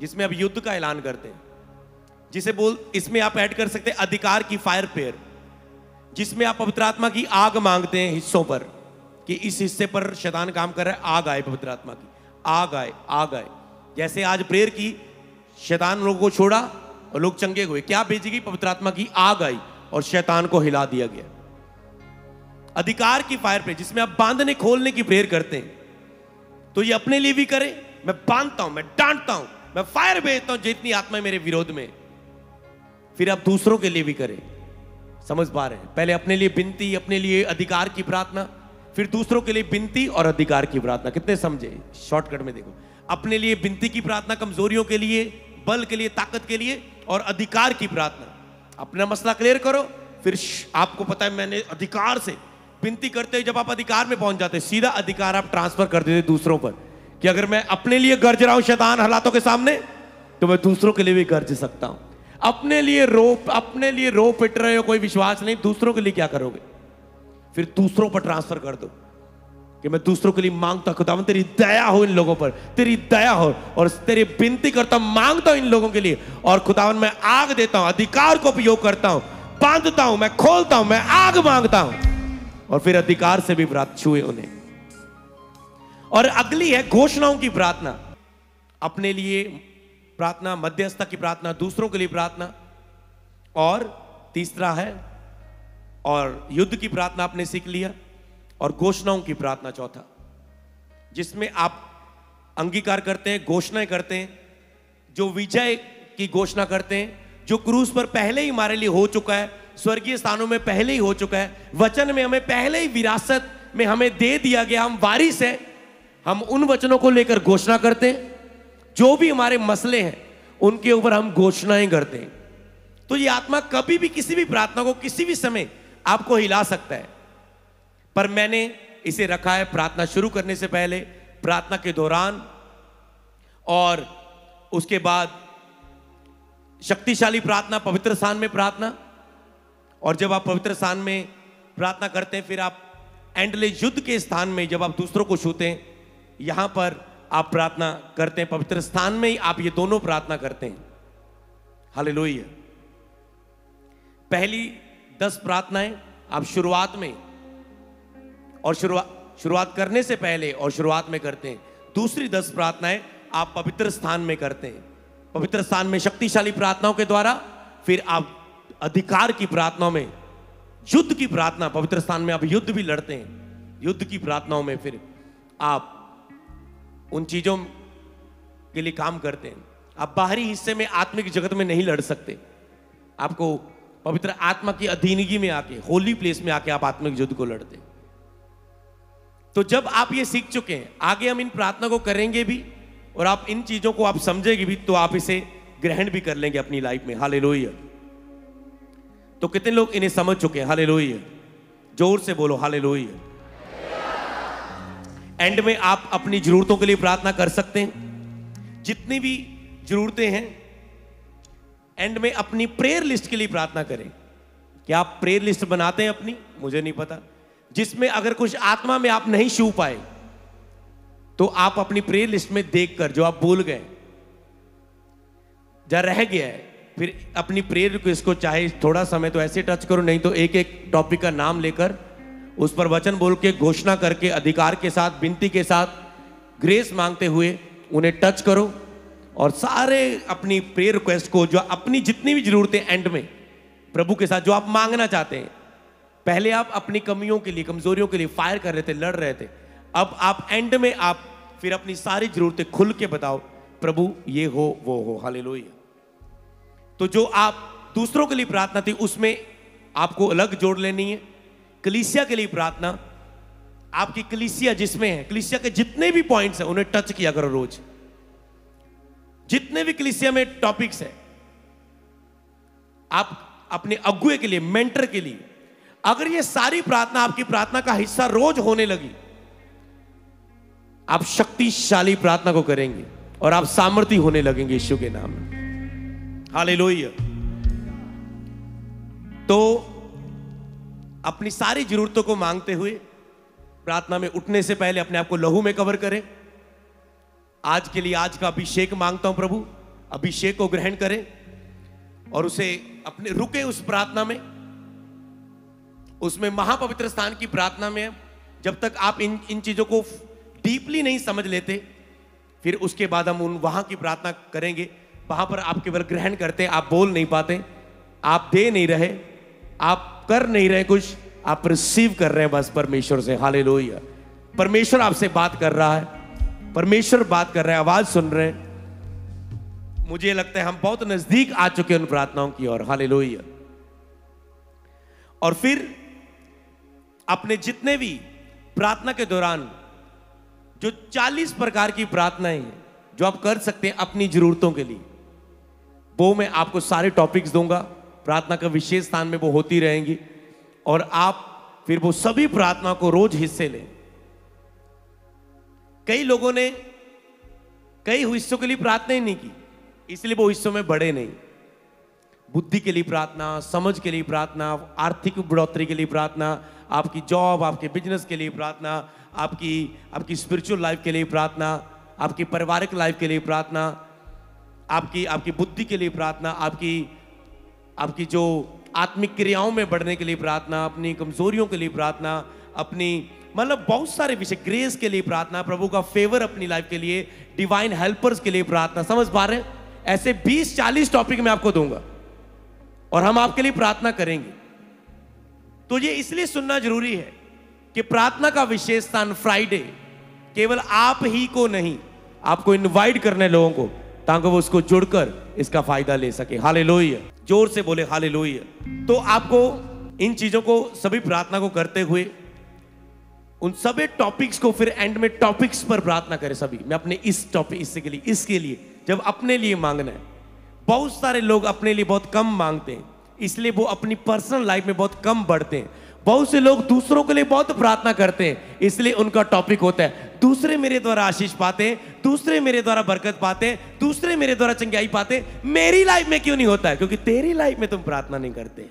जिसमें आप युद्ध का ऐलान करते हैं, जिसे इसमें आप ऐड कर सकते हैं अधिकार की फायर प्रेयर, जिसमें आप पवित्र आत्मा की आग मांगते हैं हिस्सों पर, कि इस हिस्से पर शैतान काम कर रहा है, आग आए, पवित्र आत्मा की आग आए, आग आए। जैसे आज प्रेयर की शैतान लोगों को छोड़ा और लोग चंगे हुए। क्या भेजी गई? पवित्र आत्मा की आग आई और शैतान को हिला दिया गया। अधिकार की फायर प्रे, जिसमें आप बांधने खोलने की प्रेयर करते हैं, तो ये अपने लिए भी करें, मैं बांधता हूं, मैं डांटता हूं, मैं फायर भेजता हूं जितनी आत्मा मेरे विरोध में, फिर आप दूसरों के लिए भी करें। समझ पा रहे हैं? पहले अपने लिए विनती, अपने लिए अधिकार की प्रार्थना, फिर दूसरों के लिए विनती और अधिकार की प्रार्थना। कितने समझे? शॉर्टकट में देखो, अपने लिए विनती की प्रार्थना कमजोरियों के लिए, बल के लिए, ताकत के लिए, और अधिकार की प्रार्थना। अपना मसला क्लियर करो, फिर आपको पता है मैंने अधिकार से विनती करते, जब आप अधिकार में पहुंच जाते, सीधा अधिकार आप ट्रांसफर कर देते दूसरों पर, कि अगर मैं अपने लिए गरज रहा हूं शैतान हालातों के सामने, तो मैं दूसरों के लिए भी गरज सकता हूं। अपने लिए रो पिट रहे हो, कोई विश्वास नहीं, दूसरों के लिए क्या करोगे? फिर दूसरों पर ट्रांसफर कर दो कि मैं दूसरों के लिए मांगता, खुदावन तेरी दया हो इन लोगों पर, तेरी दया हो, और तेरी विनती करता हूं, मांगता हूं इन लोगों के लिए, और खुदावन मैं आग देता हूं, अधिकार को उपयोग करता हूं, बांधता हूं, मैं खोलता हूं, मैं आग मांगता हूं, और फिर अधिकार से भी प्राप्त छुए उन्हें। और अगली है घोषणाओं की प्रार्थना। अपने लिए प्रार्थना, मध्यस्थता की प्रार्थना, दूसरों के लिए प्रार्थना, और तीसरा है और युद्ध की प्रार्थना आपने सीख लिया, और घोषणाओं की प्रार्थना चौथा, जिसमें आप अंगीकार करते हैं, घोषणाएं करते हैं, जो विजय की घोषणा करते हैं, जो क्रूस पर पहले ही हमारे लिए हो चुका है, स्वर्गीय स्थानों में पहले ही हो चुका है, वचन में हमें पहले ही विरासत में हमें दे दिया गया, हम वारिस हैं। हम उन वचनों को लेकर घोषणा करते हैं, जो भी हमारे मसले हैं उनके ऊपर हम घोषणाएं करते हैं। तो ये आत्मा कभी भी किसी भी प्रार्थना को किसी भी समय आपको हिला सकता है, पर मैंने इसे रखा है प्रार्थना शुरू करने से पहले, प्रार्थना के दौरान, और उसके बाद शक्तिशाली प्रार्थना, पवित्र स्थान में प्रार्थना, और जब आप पवित्र स्थान में प्रार्थना करते हैं, फिर आप एंडले युद्ध के स्थान में जब आप दूसरों को छूते हैं, यहां पर आप प्रार्थना करते हैं। पवित्र स्थान में ही आप ये दोनों प्रार्थना करते हैं। हालेलुया। पहली 10 प्रार्थनाएं आप शुरुआत में और शुरुआत करने से पहले और शुरुआत में करते हैं। दूसरी 10 प्रार्थनाएं आप पवित्र स्थान में करते हैं। पवित्र स्थान में शक्तिशाली प्रार्थनाओं के द्वारा, फिर आप अधिकार की प्रार्थनाओं में, युद्ध की प्रार्थना, पवित्र स्थान में आप युद्ध भी लड़ते हैं, युद्ध की प्रार्थनाओं में फिर आप उन चीजों के लिए काम करते हैं। आप बाहरी हिस्से में, आत्मिक जगत में नहीं लड़ सकते, आपको पवित्र आत्मा की अधीनगी में आके, होली प्लेस में आके आप आत्मिक युद्ध को लड़ते हैं। तो जब आप ये सीख चुके हैं, आगे हम इन प्रार्थना को करेंगे भी, और आप इन चीजों को आप समझेंगे भी, तो आप इसे ग्रहण भी कर लेंगे अपनी लाइफ में। हालेलुया। तो कितने लोग इन्हें समझ चुके हैं? हालेलुया। जोर से बोलो हालेलुया। एंड में आप अपनी जरूरतों के लिए प्रार्थना कर सकते हैं, जितनी भी जरूरतें हैं। एंड में अपनी प्रेयर लिस्ट के लिए प्रार्थना करें। क्या आप प्रेयर लिस्ट बनाते हैं अपनी? मुझे नहीं पता। जिसमें अगर कुछ आत्मा में आप नहीं छू पाए, तो आप अपनी प्रेयर लिस्ट में देखकर, जो आप भूल गए, जहां रह गया है, फिर अपनी प्रेयर रिक्वेस्ट को चाहे थोड़ा समय तो ऐसे टच करो, नहीं तो एक एक टॉपिक का नाम लेकर उस पर वचन बोल के, घोषणा करके, अधिकार के साथ, विनती के साथ, ग्रेस मांगते हुए उन्हें टच करो, और सारे अपनी प्रेयर रिक्वेस्ट को, जो अपनी जितनी भी जरूरतें एंड में प्रभु के साथ जो आप मांगना चाहते हैं, पहले आप अपनी कमियों के लिए, कमजोरियों के लिए फायर कर रहे थे, लड़ रहे थे, अब आप एंड में आप फिर अपनी सारी जरूरतें खुल के बताओ, प्रभु ये हो वो हो। हालेलुया। तो जो आप दूसरों के लिए प्रार्थना थी, उसमें आपको अलग जोड़ लेनी है। कलीसिया के लिए प्रार्थना, आपकी कलीसिया जिसमें है, कलीसिया के जितने भी पॉइंट्स हैं उन्हें टच किया करो रोज। जितने भी कलीसिया में टॉपिक्स है, आप अपने अगुए के लिए, मेंटर के लिए, अगर ये सारी प्रार्थना आपकी प्रार्थना का हिस्सा रोज होने लगी, आप शक्तिशाली प्रार्थना को करेंगे और आप सामर्थ्य होने लगेंगे यीशु के नाम में। हालेलुया। तो अपनी सारी जरूरतों को मांगते हुए प्रार्थना में उठने से पहले अपने आप को लहू में कवर करें। आज के लिए आज का अभिषेक मांगता हूं प्रभु, अभिषेक को ग्रहण करें और उसे अपने रुके उस प्रार्थना में, उसमें महापवित्र स्थान की प्रार्थना में। जब तक आप इन चीजों को डीपली नहीं समझ लेते, फिर उसके बाद हम वहां की प्रार्थना करेंगे वहां पर आप केवल ग्रहण करते, आप बोल नहीं पाते, आप दे नहीं रहे, आप कर नहीं रहे कुछ, आप रिसीव कर रहे हैं बस परमेश्वर से। हालेलुया। परमेश्वर आपसे बात कर रहा है, परमेश्वर बात कर रहे हैं, आवाज सुन रहे हैं। मुझे लगता है हम बहुत नजदीक आ चुके हैं उन प्रार्थनाओं की ओर। हालेलुया। और फिर अपने जितने भी प्रार्थना के दौरान जो 40 प्रकार की प्रार्थनाएं हैं जो आप कर सकते हैं अपनी जरूरतों के लिए, वो मैं आपको सारे टॉपिक्स दूंगा। प्रार्थना का विशेष स्थान में वो होती रहेंगी और आप फिर वो सभी प्रार्थना को रोज हिस्से लें। कई लोगों ने कई हिस्सों के लिए प्रार्थना ही नहीं की, इसलिए वो हिस्सों में बढ़े नहीं। बुद्धि के लिए प्रार्थना, समझ के लिए प्रार्थना, आर्थिक बढ़ोतरी के लिए प्रार्थना, आपकी जॉब, आपके बिजनेस के लिए प्रार्थना, आपकी स्पिरिचुअल लाइफ के लिए प्रार्थना, आपकी पारिवारिक लाइफ के लिए प्रार्थना, आपकी बुद्धि के लिए प्रार्थना, आपकी जो आत्मिक क्रियाओं में बढ़ने के लिए प्रार्थना, अपनी कमजोरियों के लिए प्रार्थना, अपनी मतलब बहुत सारे विषय, ग्रेस के लिए प्रार्थना, प्रभु का फेवर अपनी लाइफ के लिए, डिवाइन हेल्पर्स के लिए प्रार्थना। समझ पा रहे हैं? ऐसे 20-40 टॉपिक मैं आपको दूंगा और हम आपके लिए प्रार्थना करेंगे। तो ये इसलिए सुनना जरूरी है कि प्रार्थना का विशेष स्थान फ्राइडे केवल आप ही को नहीं, आपको इनवाइट करने लोगों को, ताकि वो उसको जुड़कर इसका फायदा ले सके। हालेलुया। जोर से बोले हालेलुया। तो आपको इन चीजों को, सभी प्रार्थना को करते हुए उन सभी टॉपिक्स को फिर एंड में टॉपिक्स पर प्रार्थना करें सभी। मैं अपने इस टॉपिक इसके लिए जब अपने लिए मांगना है, बहुत सारे लोग अपने लिए बहुत कम मांगते हैं, इसलिए वो अपनी पर्सनल लाइफ में बहुत कम बढ़ते हैं। बहुत से लोग दूसरों के लिए बहुत प्रार्थना करते हैं, इसलिए उनका टॉपिक होता है दूसरे मेरे द्वारा आशीष पाते हैं, दूसरे मेरे द्वारा बरकत पाते हैं, दूसरे मेरे द्वारा चंगाई पाते हैं, मेरी लाइफ में क्यों नहीं होता है? क्योंकि तेरी लाइफ में तुम प्रार्थना नहीं करते।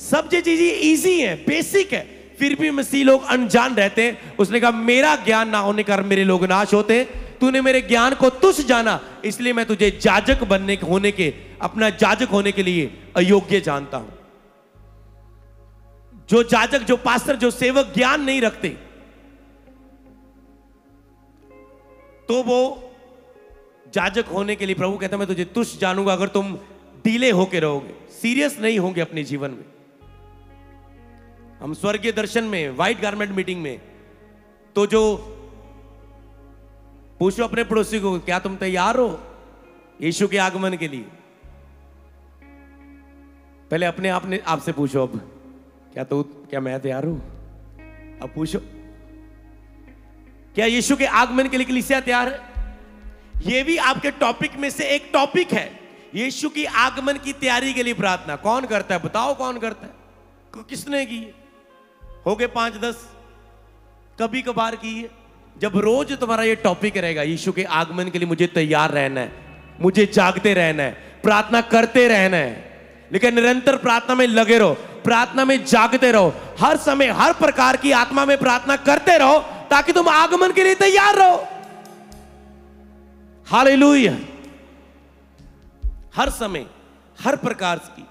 सब जो चीजें इजी है, बेसिक है, फिर भी मसीह लोग अनजान रहते हैं। उसने कहा मेरा ज्ञान ना होने के कारण मेरे लोग नाश होते हैं। तूने मेरे ज्ञान को तुच्छ जाना, इसलिए मैं तुझे जाजक अपना जाजक होने के लिए अयोग्य जानता हूं। जो जाजक, जो पास्टर, जो सेवक ज्ञान नहीं रखते, तो वो जाजक होने के लिए प्रभु कहता है मैं तुझे तुच्छ जानूंगा अगर तुम डीले होके रहोगे, सीरियस नहीं होंगे अपने जीवन में। हम स्वर्गीय दर्शन में, व्हाइट गारमेंट मीटिंग में, तो जो पूछो अपने पड़ोसी को, क्या तुम तैयार हो यीशु के आगमन के लिए? पहले अपने आप से पूछो, अब क्या मैं तैयार हूं? अब पूछो, क्या यीशु के आगमन के लिए कलीसिया तैयार है? यह भी आपके टॉपिक में से एक टॉपिक है। यीशु की आगमन की तैयारी के लिए प्रार्थना कौन करता है? बताओ कौन करता है? किसने की? हो गए 5-10, कभी कभार की है। जब रोज तुम्हारा ये टॉपिक रहेगा, यीशु के आगमन के लिए मुझे तैयार रहना है, मुझे जागते रहना है, प्रार्थना करते रहना है, लेकिन निरंतर प्रार्थना में लगे रहो, प्रार्थना में जागते रहो, हर समय हर प्रकार की आत्मा में प्रार्थना करते रहो, ताकि तुम आगमन के लिए तैयार रहो। हालेलुया। हर समय हर प्रकार की,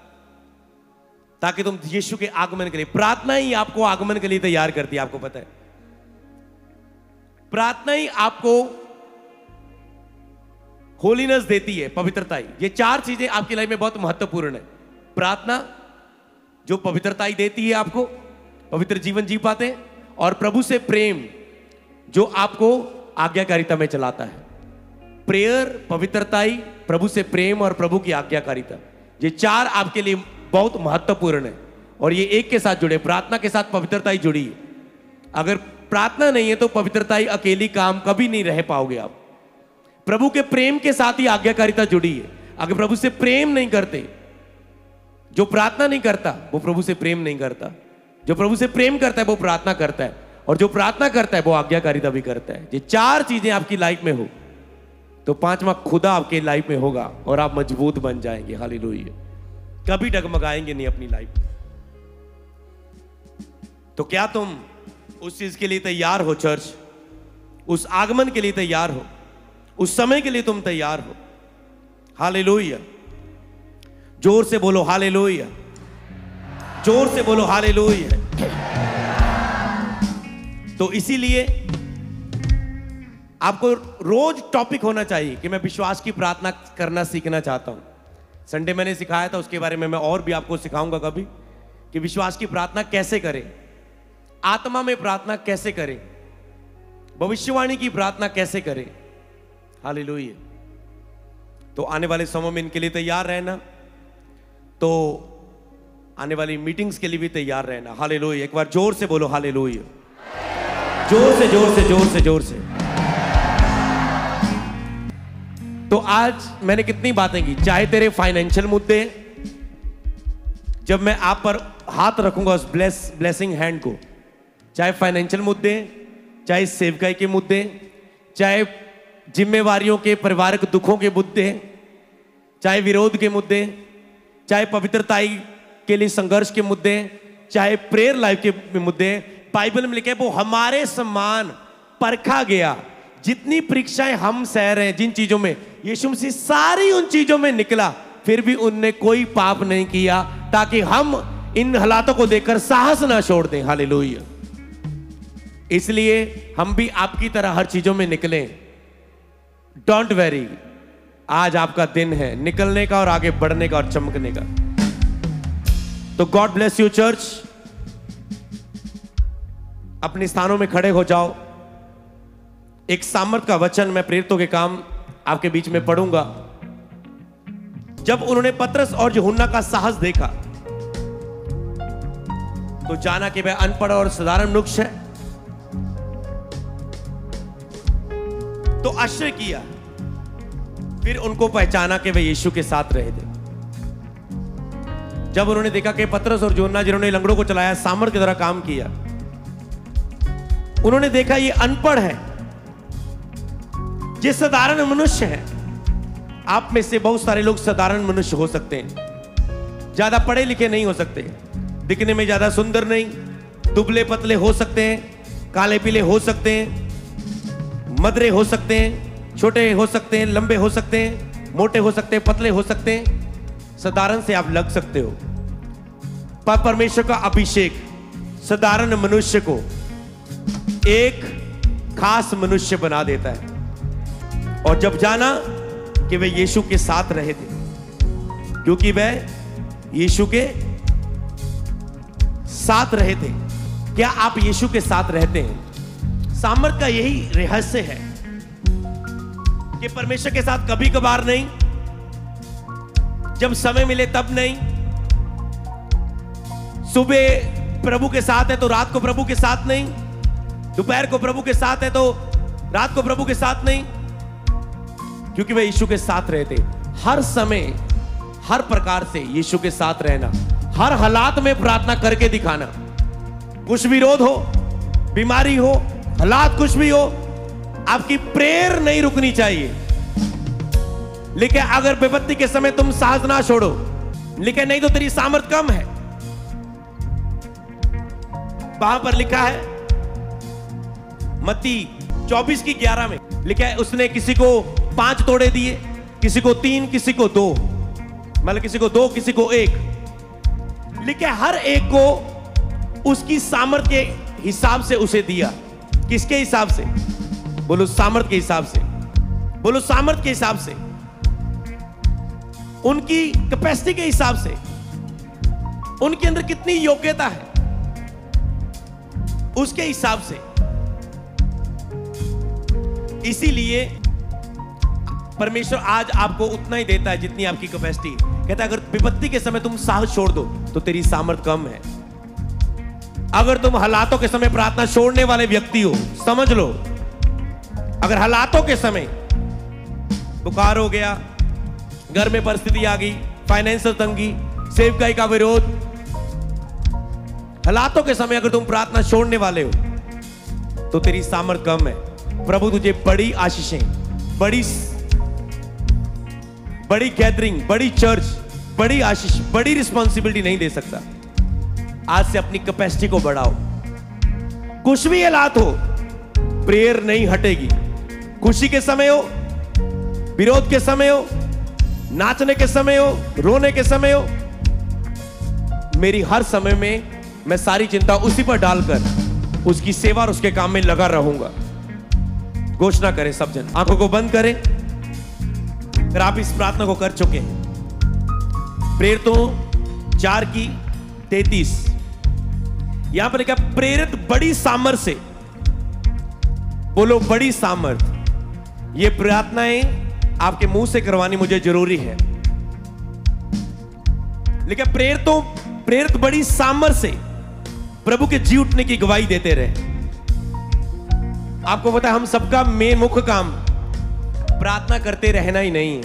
ताकि तुम यीशु के आगमन के लिए, प्रार्थना ही आपको आगमन के लिए तैयार करती है। आपको पता है, प्रार्थना ही आपको होलीनेस देती है, पवित्रता ही। ये 4 चीजें आपकी लाइफ में बहुत महत्वपूर्ण है। प्रार्थना जो पवित्रता ही देती है, आपको पवित्र जीवन जी पाते हैं, और प्रभु से प्रेम जो आपको आज्ञाकारिता में चलाता है। प्रेयर, पवित्रता ही, प्रभु से प्रेम और प्रभु की आज्ञाकारिता, ये 4 आपके लिए बहुत महत्वपूर्ण है और ये एक के साथ जुड़े। प्रार्थना के साथ पवित्रता ही जुड़ी है। अगर प्रार्थना नहीं है तो पवित्रता ही अकेली काम कभी नहीं रह पाओगे आप। प्रभु के प्रेम के साथ ही आज्ञाकारिता जुड़ी है। अगर प्रभु से प्रेम नहीं करते, जो प्रार्थना नहीं करता वो प्रभु से प्रेम नहीं करता। जो प्रभु से प्रेम करता है वो प्रार्थना करता है, और जो प्रार्थना करता है वो आज्ञाकारिता भी करता है। ये 4 चीजें आपकी लाइफ में हो तो 5वां खुदा आपके लाइफ में होगा और आप मजबूत बन जाएंगे। हालेलुया। कभी डगमगाएंगे नहीं अपनी लाइफ में। तो क्या तुम उस चीज के लिए तैयार हो चर्च? उस आगमन के लिए तैयार हो? उस समय के लिए तुम तैयार हो? हालेलुया। जोर से बोलो हालेलुया। जोर से बोलो हालेलुया। तो इसीलिए आपको रोज टॉपिक होना चाहिए कि मैं विश्वास की प्रार्थना करना सीखना चाहता हूं। संडे मैंने सिखाया था, उसके बारे में मैं और भी आपको सिखाऊंगा कभी, कि विश्वास की प्रार्थना कैसे करें, आत्मा में प्रार्थना कैसे करें, भविष्यवाणी की प्रार्थना कैसे करें। हालेलुया। तो आने वाले समय में इनके लिए तैयार रहना, तो आने वाली मीटिंग्स के लिए भी तैयार रहना। हालेलुया। एक बार जोर से बोलो हालेलुया, जोर से जोर से जोर से जोर से। तो आज मैंने कितनी बातें की, चाहे तेरे फाइनेंशियल मुद्दे, जब मैं आप पर हाथ रखूंगा उस ब्लेसिंग हैंड को, चाहे फाइनेंशियल मुद्दे, चाहे सेवकाई के मुद्दे, चाहे जिम्मेवारियों के, पारिवारिक दुखों के मुद्दे, चाहे विरोध के मुद्दे, चाहे पवित्रता के लिए संघर्ष के मुद्दे, चाहे प्रेयर लाइफ के मुद्दे, बाइबल में लिखे वो हमारे समान परखा गया। जितनी परीक्षाएं हम सह रहे हैं जिन चीजों में, यीशु मसीह सारी उन चीजों में निकला, फिर भी उनने कोई पाप नहीं किया, ताकि हम इन हालातों को देखकर साहस ना छोड़ दें। हालेलुया। इसलिए हम भी आपकी तरह हर चीजों में निकलें। डोंट वेरी, आज आपका दिन है निकलने का और आगे बढ़ने का और चमकने का। तो गॉड ब्लेस यू चर्च। अपने स्थानों में खड़े हो जाओ। एक सामर्थ का वचन मैं प्रेरितों के काम आपके बीच में पढ़ूंगा। जब उन्होंने पतरस और यूहन्ना का साहस देखा तो जाना कि वह अनपढ़ और साधारण मनुष्य है, तो आश्चर्य किया। फिर उनको पहचाना कि वे यीशु के साथ रहे थे। जब उन्होंने देखा कि पतरस और यूहन्ना जिन्होंने लंगड़ों को चलाया, सामर्थ की तरह काम किया, उन्होंने देखा ये अनपढ़ है, ये साधारण मनुष्य है। आप में से बहुत सारे लोग साधारण मनुष्य हो सकते हैं, ज्यादा पढ़े लिखे नहीं हो सकते, दिखने में ज्यादा सुंदर नहीं, दुबले पतले हो सकते हैं, काले पीले हो सकते हैं, मदरे हो सकते हैं, छोटे हो सकते हैं, लंबे हो सकते हैं, मोटे हो सकते हैं, पतले हो सकते हैं। साधारण से आप लग सकते हो, पर परमेश्वर का अभिषेक साधारण मनुष्य को एक खास मनुष्य बना देता है। और जब जाना कि वे यीशु के साथ रहे थे, क्योंकि वे यीशु के साथ रहे थे। क्या आप यीशु के साथ रहते हैं? सामर्थ का यही रहस्य है कि परमेश्वर के साथ कभी कभार नहीं, जब समय मिले तब नहीं, सुबह प्रभु के साथ है तो रात को प्रभु के साथ नहीं, दोपहर को प्रभु के साथ है तो रात को प्रभु के साथ नहीं, क्योंकि वे यीशु के साथ रहते। हर समय हर प्रकार से यीशु के साथ रहना, हर हालात में प्रार्थना करके दिखाना। कुछ विरोध हो, बीमारी हो, हालात कुछ भी हो, आपकी प्रेयर नहीं रुकनी चाहिए। लेकिन अगर विपत्ति के समय तुम साहस ना छोड़ो, लेकिन नहीं तो तेरी सामर्थ कम है। वहां पर लिखा है मत्ती 24:11 में लिखा है, उसने किसी को 5 तोड़े दिए, किसी को 3, किसी को 2, मतलब किसी को 2, किसी को 1। लिखा है हर एक को उसकी सामर्थ के हिसाब से उसे दिया। किसके हिसाब से? बोलो सामर्थ के हिसाब से। बोलो सामर्थ के हिसाब से, उनकी कैपेसिटी के हिसाब से, उनके अंदर कितनी योग्यता है उसके हिसाब से। इसीलिए परमेश्वर आज आपको उतना ही देता है जितनी आपकी कैपेसिटी। कहता है अगर विपत्ति के समय तुम साहस छोड़ दो तो तेरी सामर्थ कम है। अगर तुम हालातों के समय प्रार्थना छोड़ने वाले व्यक्ति हो, समझ लो, अगर हालातों के समय बुखार हो गया, घर में परिस्थिति आ गई, फाइनेंशियल तंगी, सेवकाई का विरोध, हालातों के समय अगर तुम प्रार्थना छोड़ने वाले हो तो तेरी सामर्थ कम है। प्रभु तुझे बड़ी आशीषें, बड़ी गैदरिंग, बड़ी चर्च, बड़ी आशीष, बड़ी रिस्पॉन्सिबिलिटी नहीं दे सकता। आज से अपनी कैपेसिटी को बढ़ाओ। कुछ भी हालात हो, प्रेयर नहीं हटेगी। खुशी के समय हो, विरोध के समय हो, नाचने के समय हो, रोने के समय हो, मेरी हर समय में मैं सारी चिंता उसी पर डालकर उसकी सेवा और उसके काम में लगा रहूंगा। घोषणा करें सब जन, आंखों को बंद करें। अगर आप इस प्रार्थना को कर चुके हैं, प्रेरितों 4:33 यहां पर लिखा प्रेरित बड़ी सामर्थ से, बोलो बड़ी सामर्थ। ये प्रार्थनाएं आपके मुंह से करवानी मुझे जरूरी है। लेकिन प्रेरित बड़ी सामर्थ से प्रभु के जी उठने की गवाही देते रहे। आपको पता है हम सबका मुख्य काम प्रार्थना करते रहना ही नहीं है।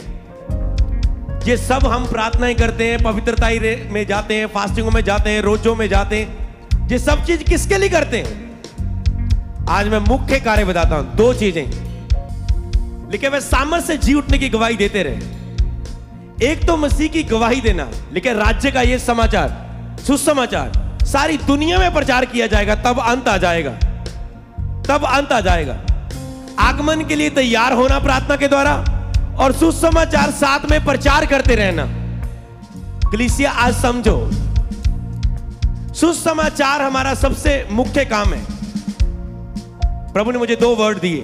ये सब हम प्रार्थनाएं करते हैं, पवित्रता में जाते हैं, फास्टिंगों में जाते हैं, रोजों में जाते हैं। ये सब चीज किसके लिए करते हैं? आज मैं मुख्य कार्य बताता हूं, 2 चीजें। लेकिन वे सामर्थ से जी उठने की गवाही देते रहे। एक तो मसीह की गवाही देना, लेकिन राज्य का यह समाचार, सुसमाचार सारी दुनिया में प्रचार किया जाएगा, तब अंत आ जाएगा। तब अंत आ जाएगा। आगमन के लिए तैयार होना प्रार्थना के द्वारा, और सुसमाचार साथ में प्रचार करते रहना। कलीसिया आज समझो, सुसमाचार हमारा सबसे मुख्य काम है। प्रभु ने मुझे 2 वर्ड दिए,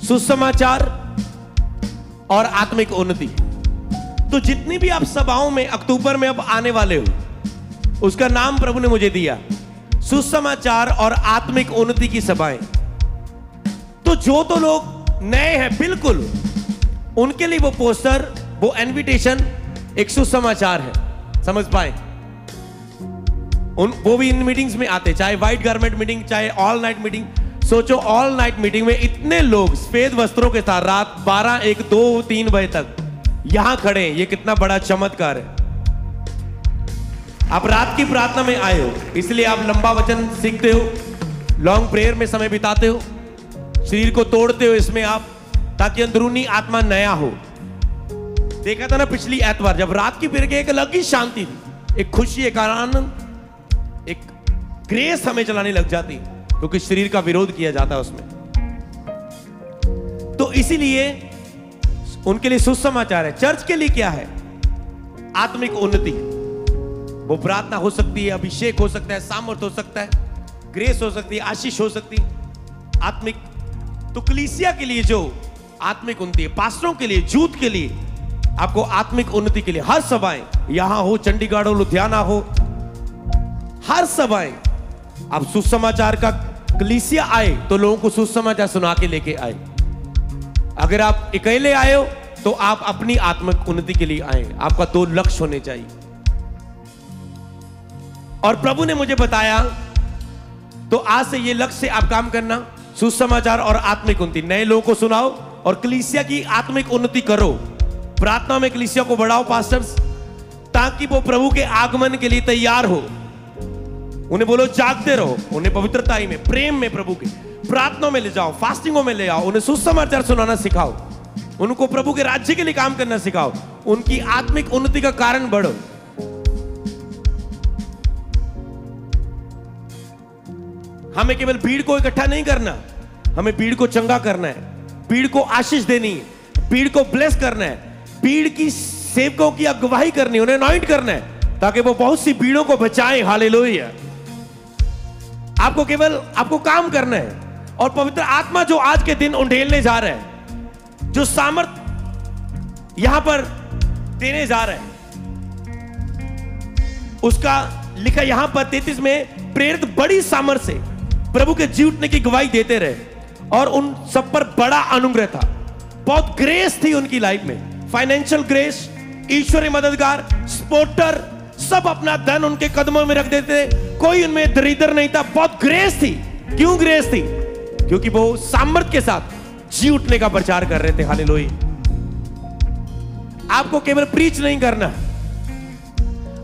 सुसमाचार और आत्मिक उन्नति। तो जितनी भी आप सभाओं में अक्टूबर में अब आने वाले हो, उसका नाम प्रभु ने मुझे दिया, सुसमाचार और आत्मिक उन्नति की सभाएं। तो जो तो लोग नए हैं बिल्कुल, उनके लिए वो पोस्टर, वो इनविटेशन एक सुसमाचार है। समझ पाए? वो भी इन मीटिंग्स में आते, चाहे व्हाइट गारमेंट मीटिंग, चाहे ऑल नाइट मीटिंग। सोचो ऑल नाइट मीटिंग में इतने लोग सफेद वस्त्रों के साथ रात 12, 1, 2, 3 बजे तक यहां खड़े, ये कितना बड़ा चमत्कार है। आप रात की प्रार्थना में आए हो, इसलिए आप लंबा वचन सीखते हो, लॉन्ग प्रेयर में समय बिताते हो, शरीर को तोड़ते हो इसमें आप, ताकि अंदरूनी आत्मा नया हो। देखा था ना पिछली एतवार, जब रात की प्रेयर की एक अलग ही शांति थी, एक खुशी, एक आनंद, एक ग्रेस हमें चलाने लग जाती, क्योंकि शरीर का विरोध किया जाता है उसमें। तो इसीलिए उनके लिए सुसमाचार है। चर्च के लिए क्या है? आत्मिक उन्नति। वो प्रार्थना हो सकती है, अभिषेक हो सकता है, सामर्थ हो सकता है, ग्रेस हो सकती है, आशीष हो सकती है, आत्मिक। तो कलीसिया के लिए जो आत्मिक उन्नति है, पास्टरों के लिए, जूथ के लिए, आपको आत्मिक उन्नति के लिए हर सभाएं, यहां हो, चंडीगढ़ हो, लुधियाना हो, हर सभाएं, आप सुसमाचार का कलीसिया आए तो लोगों को सुसमाचार सुना के लेके आए। अगर आप अकेले आए हो तो आप अपनी आत्मिक उन्नति के लिए आए। आपका 2 लक्ष्य होने चाहिए। और प्रभु ने मुझे बताया, तो आज से ये लक्ष्य से आप काम करना, सुसमाचार और आत्मिक उन्नति। नए लोगों को सुनाओ और कलीसिया की आत्मिक उन्नति करो। प्रार्थना में कलीसिया को बढ़ाओ पास्टर्स, ताकि वो प्रभु के आगमन के लिए तैयार हो। उन्हें बोलो जागते रहो, उन्हें पवित्रता ही में, प्रेम में, प्रभु के प्रार्थना में ले जाओ, फास्टिंगों में ले आओ, उन्हें सुसमाचार सुनाना सिखाओ, उनको प्रभु के राज्य के लिए काम करना सिखाओ, उनकी आत्मिक उन्नति का कारण बढ़ो। हमें केवल भीड़ को इकट्ठा नहीं करना, हमें भीड़ को चंगा करना है, भीड़ को आशीष देनी है, भीड़ को ब्लेस करना है, भीड़ की सेवकों की अगुवाई करनी है, उन्हें अनॉइंट करना है, ताकि वो बहुत सी भीड़ों को बचाएं। हालेलुया। आपको काम करना है, और पवित्र आत्मा जो आज के दिन उंडेलने जा रहा है, जो सामर्थ यहां पर देने जा रहा है, उसका लिखा यहां पर 33 में, प्रेरित बड़ी सामर्थ से प्रभु के जी उठने की गवाही देते रहे, और उन सब पर बड़ा अनुग्रह था। बहुत ग्रेस थी उनकी लाइफ में, फाइनेंशियल ग्रेस, ईश्वरीय मददगार, सपोर्टर, सब अपना धन उनके कदमों में रख देते थे। कोई उनमें दरिद्र नहीं था। बहुत ग्रेस थी। क्यों ग्रेस थी? क्योंकि वो सामर्थ के साथ जी उठने का प्रचार कर रहे थे। हालेलुया। आपको केवल प्रीच नहीं करना,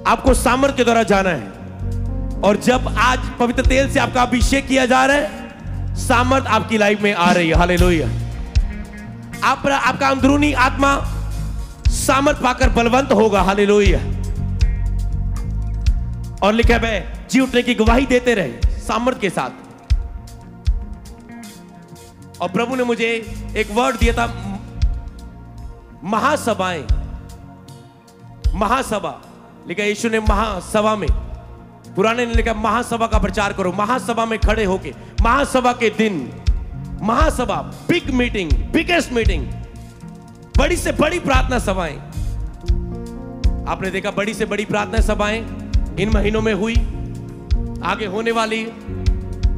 आपको सामर्थ के द्वारा जाना है। और जब आज पवित्र तेल से आपका अभिषेक किया जा रहा है, सामर्थ आपकी लाइफ में आ रही है। हालेलुया। आपका अंदरूनी आत्मा सामर्थ पाकर बलवंत होगा। हालेलुया। और लिखा है जी उठने की गवाही देते रहे सामर्थ के साथ। और प्रभु ने मुझे एक वर्ड दिया था, महासभाएं, महासभा लिखा, यीशु ने महासभा में, पुराने ने लिखा महासभा का प्रचार करो, महासभा में खड़े होके, महासभा के दिन, महासभा, बिग मीटिंग, बिगेस्ट मीटिंग, बड़ी से बड़ी प्रार्थना सभाएं, आपने देखा बड़ी से बड़ी प्रार्थना सभाएं इन महीनों में हुई, आगे होने वाली,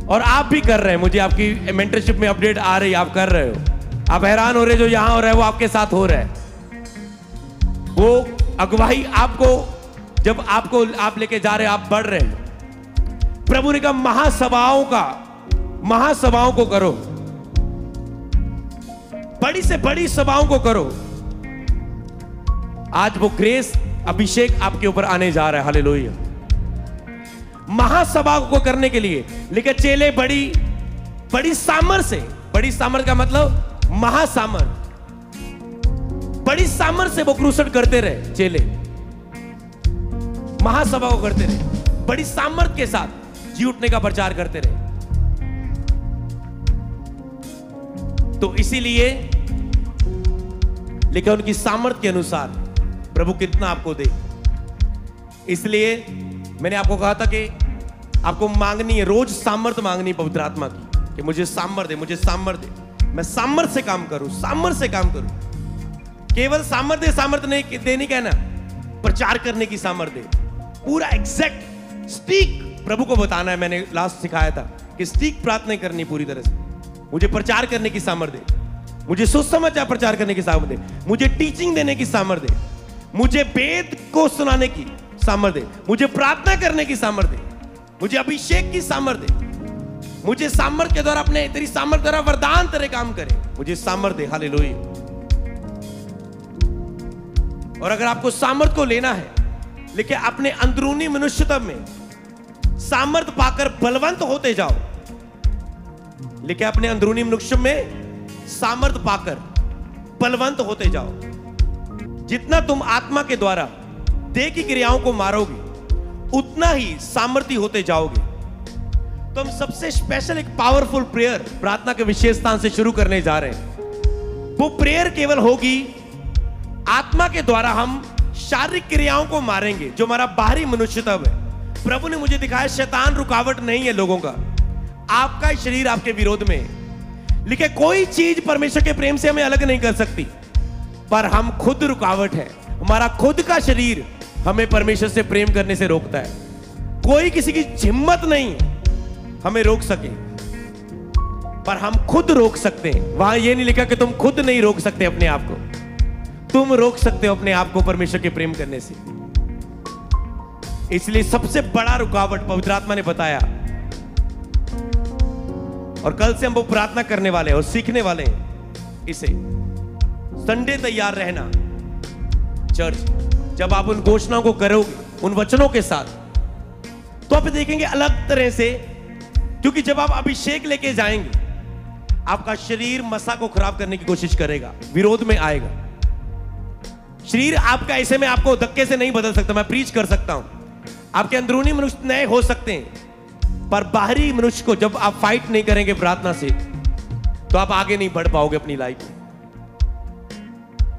और आप भी कर रहे हैं। मुझे आपकी मेंटरशिप में अपडेट आ रही, आप कर रहे हो। आप हैरान हो रहे, जो यहां हो रहा है वो आपके साथ हो रहा है। वो अगुवाई आपको, जब आप लेके जा रहे हैं, आप बढ़ रहे हैं। प्रभु ने कहा महासभाओं को करो, बड़ी से बड़ी सभाओं को करो। आज वो ग्रेस, अभिषेक आपके ऊपर आने जा रहा है। हालेलुया। महासभा को करने के लिए लेकिन चेले बड़ी सामर्थ से, बड़ी सामर्थ का मतलब महासामर्थ, बड़ी सामर्थ से वो क्रूसेड करते रहे। चेले महासभा को करते रहे, बड़ी सामर्थ के साथ जी उठने का प्रचार करते रहे। तो इसीलिए, लेकिन उनकी सामर्थ के अनुसार प्रभु कितना आपको दे। इसलिए मैंने आपको कहा था कि आपको मांगनी है, रोज सामर्थ मांगनी पवित्र आत्मा की, कि मुझे सामर्थ दे, मुझे सामर्थ दे, मैं सामर्थ से काम करूं, सामर्थ से काम करूं। केवल सामर्थ नहीं देनी कहना, प्रचार करने की सामर्थ दे, पूरा एग्जैक्ट स्टीक प्रभु को बताना है। मैंने लास्ट सिखाया था कि स्टीक प्रार्थना करनी पूरी तरह से। मुझे प्रचार करने की सामर्थ दे, मुझे सोच समझ प्रचार करने की सामर्थ दे, मुझे टीचिंग देने की सामर्थ दे, मुझे वेद को सुनाने की सामर्थ दे, मुझे प्रार्थना करने की सामर्थ दे, मुझे अभिषेक की सामर्थ दे, मुझे सामर्थ के द्वारा अपने, तेरी सामर्थ द्वारा वरदान तेरे काम करे, मुझे सामर्थ दे। हालेलुया। और अगर आपको सामर्थ को लेना है, लेकिन अपने अंदरूनी मनुष्यत्व में सामर्थ पाकर बलवंत होते जाओ, लेकिन अपने अंदरूनी मनुष्य में सामर्थ पाकर बलवंत होते जाओ। जितना तुम आत्मा के द्वारा देह की क्रियाओं को मारोगे, उतना ही सामर्थी होते जाओगे। तो हम सबसे स्पेशल एक पावरफुल प्रेयर प्रार्थना के विशेष स्थान से शुरू करने जा रहे हैं। वो प्रेयर केवल होगी आत्मा के द्वारा, हम शारीरिक क्रियाओं को मारेंगे, जो हमारा बाहरी मनुष्यत्व है। प्रभु ने मुझे दिखाया शैतान रुकावट नहीं है लोगों का, आपका शरीर आपके विरोध में है। लेकिन कोई चीज परमेश्वर के प्रेम से हमें अलग नहीं कर सकती, पर हम खुद रुकावट है। हमारा खुद का शरीर हमें परमेश्वर से प्रेम करने से रोकता है। कोई किसी की हिम्मत नहीं हमें रोक सके, पर हम खुद रोक सकते हैं। वहां यह नहीं लिखा कि तुम खुद नहीं रोक सकते अपने आप को, तुम रोक सकते हो अपने आप को परमेश्वर के प्रेम करने से। इसलिए सबसे बड़ा रुकावट पवित्र आत्मा ने बताया, और कल से हम वो प्रार्थना करने वाले हैं और सीखने वाले हैं इसे। संडे तैयार रहना चर्च, जब आप उन घोषणाओं को करोगे उन वचनों के साथ, तो आप देखेंगे अलग तरह से। क्योंकि जब आप अभिषेक लेके जाएंगे, आपका शरीर मसा को खराब करने की कोशिश करेगा, विरोध में आएगा। शरीर आपका ऐसे में आपको धक्के से नहीं बदल सकता। मैं प्रीच कर सकता हूं, आपके अंदरूनी मनुष्य नए हो सकते हैं, पर बाहरी मनुष्य को जब आप फाइट नहीं करेंगे प्रार्थना से, तो आप आगे नहीं बढ़ पाओगे अपनी लाइफ में।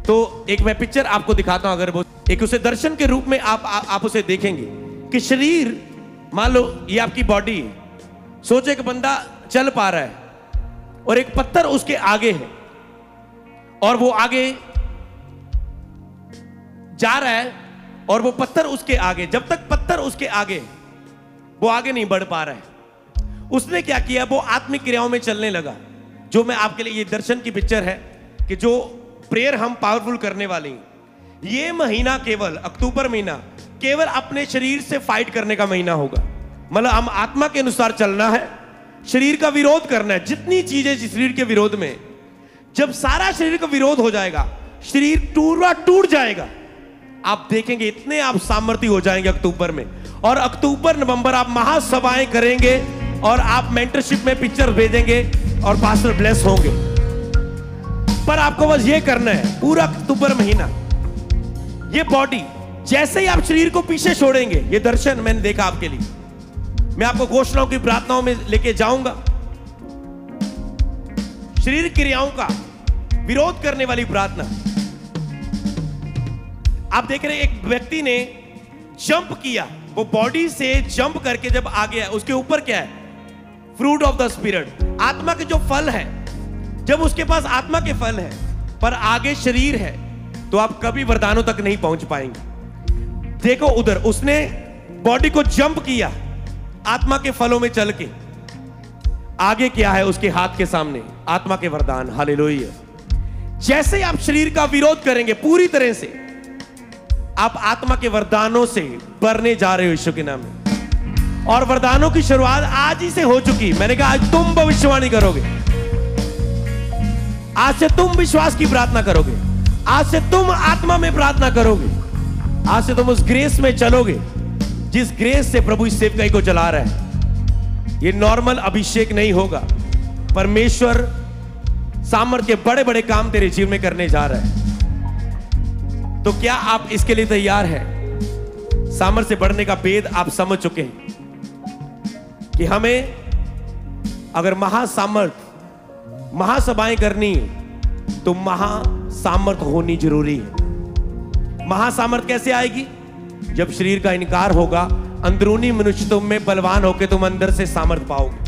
तो एक मैं पिक्चर आपको दिखाता हूं, अगर वो एक उसे दर्शन के रूप में आप उसे देखेंगे कि शरीर, मान लो ये आपकी बॉडी है। सोचे कि बंदा चल पा रहा है और एक पत्थर उसके आगे है, और वो आगे जा रहा है, और वो पत्थर उसके आगे, जब तक पत्थर उसके आगे, वो आगे नहीं बढ़ पा रहा है। उसने क्या किया, वो आत्मिक क्रियाओं में चलने लगा। जो मैं आपके लिए, ये दर्शन की पिक्चर है कि जो प्रेयर हम पावरफुल करने वाले हैं। ये महीना केवल, अक्टूबर महीना, केवल अपने शरीर से फाइट करने का महीना होगा। मतलब हम आत्मा के अनुसार चलना है, शरीर का विरोध करना है। जितनी चीजें शरीर के विरोध में, जब सारा शरीर का विरोध हो जाएगा, शरीर टूट जाएगा। आप देखेंगे इतने आप सामर्थ्य हो जाएंगे अक्टूबर में। और अक्टूबर नवंबर आप महासभाएं करेंगे, और आप मेंटरशिप में पिक्चर भेजेंगे, और पास्टर ब्लेस होंगे। पर आपको बस ये करना है, पूरा अक्टूबर महीना, ये बॉडी, जैसे ही आप शरीर को पीछे छोड़ेंगे, ये दर्शन मैंने देखा आपके लिए। मैं आपको घोषणाओं की प्रार्थनाओं में लेके जाऊंगा। शरीर क्रियाओं का विरोध करने वाली प्रार्थना। आप देख रहे हैं, एक व्यक्ति ने जंप किया, वो बॉडी से जंप करके जब आ गया, उसके ऊपर क्या है, फ्रूट ऑफ द स्पिरिट, आत्मा के जो फल है, जब उसके पास आत्मा के फल हैं पर आगे शरीर है तो आप कभी वरदानों तक नहीं पहुंच पाएंगे। देखो उधर उसने बॉडी को जंप किया आत्मा के फलों में चल के, आगे क्या है उसके हाथ के सामने? आत्मा के वरदान। हालेलुया। जैसे आप शरीर का विरोध करेंगे पूरी तरह से, आप आत्मा के वरदानों से भरने जा रहे हो यीशु के नाम में। और वरदानों की शुरुआत आज ही से हो चुकी। मैंने कहा आज तुम भविष्यवाणी करोगे, आज से तुम विश्वास की प्रार्थना करोगे, आज से तुम आत्मा में प्रार्थना करोगे, आज से तुम उस ग्रेस में चलोगे जिस ग्रेस से प्रभु इस सेवकाई को चला रहा है। ये नॉर्मल अभिषेक नहीं होगा, परमेश्वर सामर्थ्य के बड़े बड़े काम तेरे जीवन में करने जा रहा है। तो क्या आप इसके लिए तैयार हैं? सामर्थ्य से बढ़ने का भेद आप समझ चुके हैं कि हमें अगर महासभाएं करनी है तो महासामर्थ होनी जरूरी है। महासामर्थ कैसे आएगी? जब शरीर का इनकार होगा, अंदरूनी मनुष्य तुम में बलवान होकर तुम अंदर से सामर्थ पाओगे।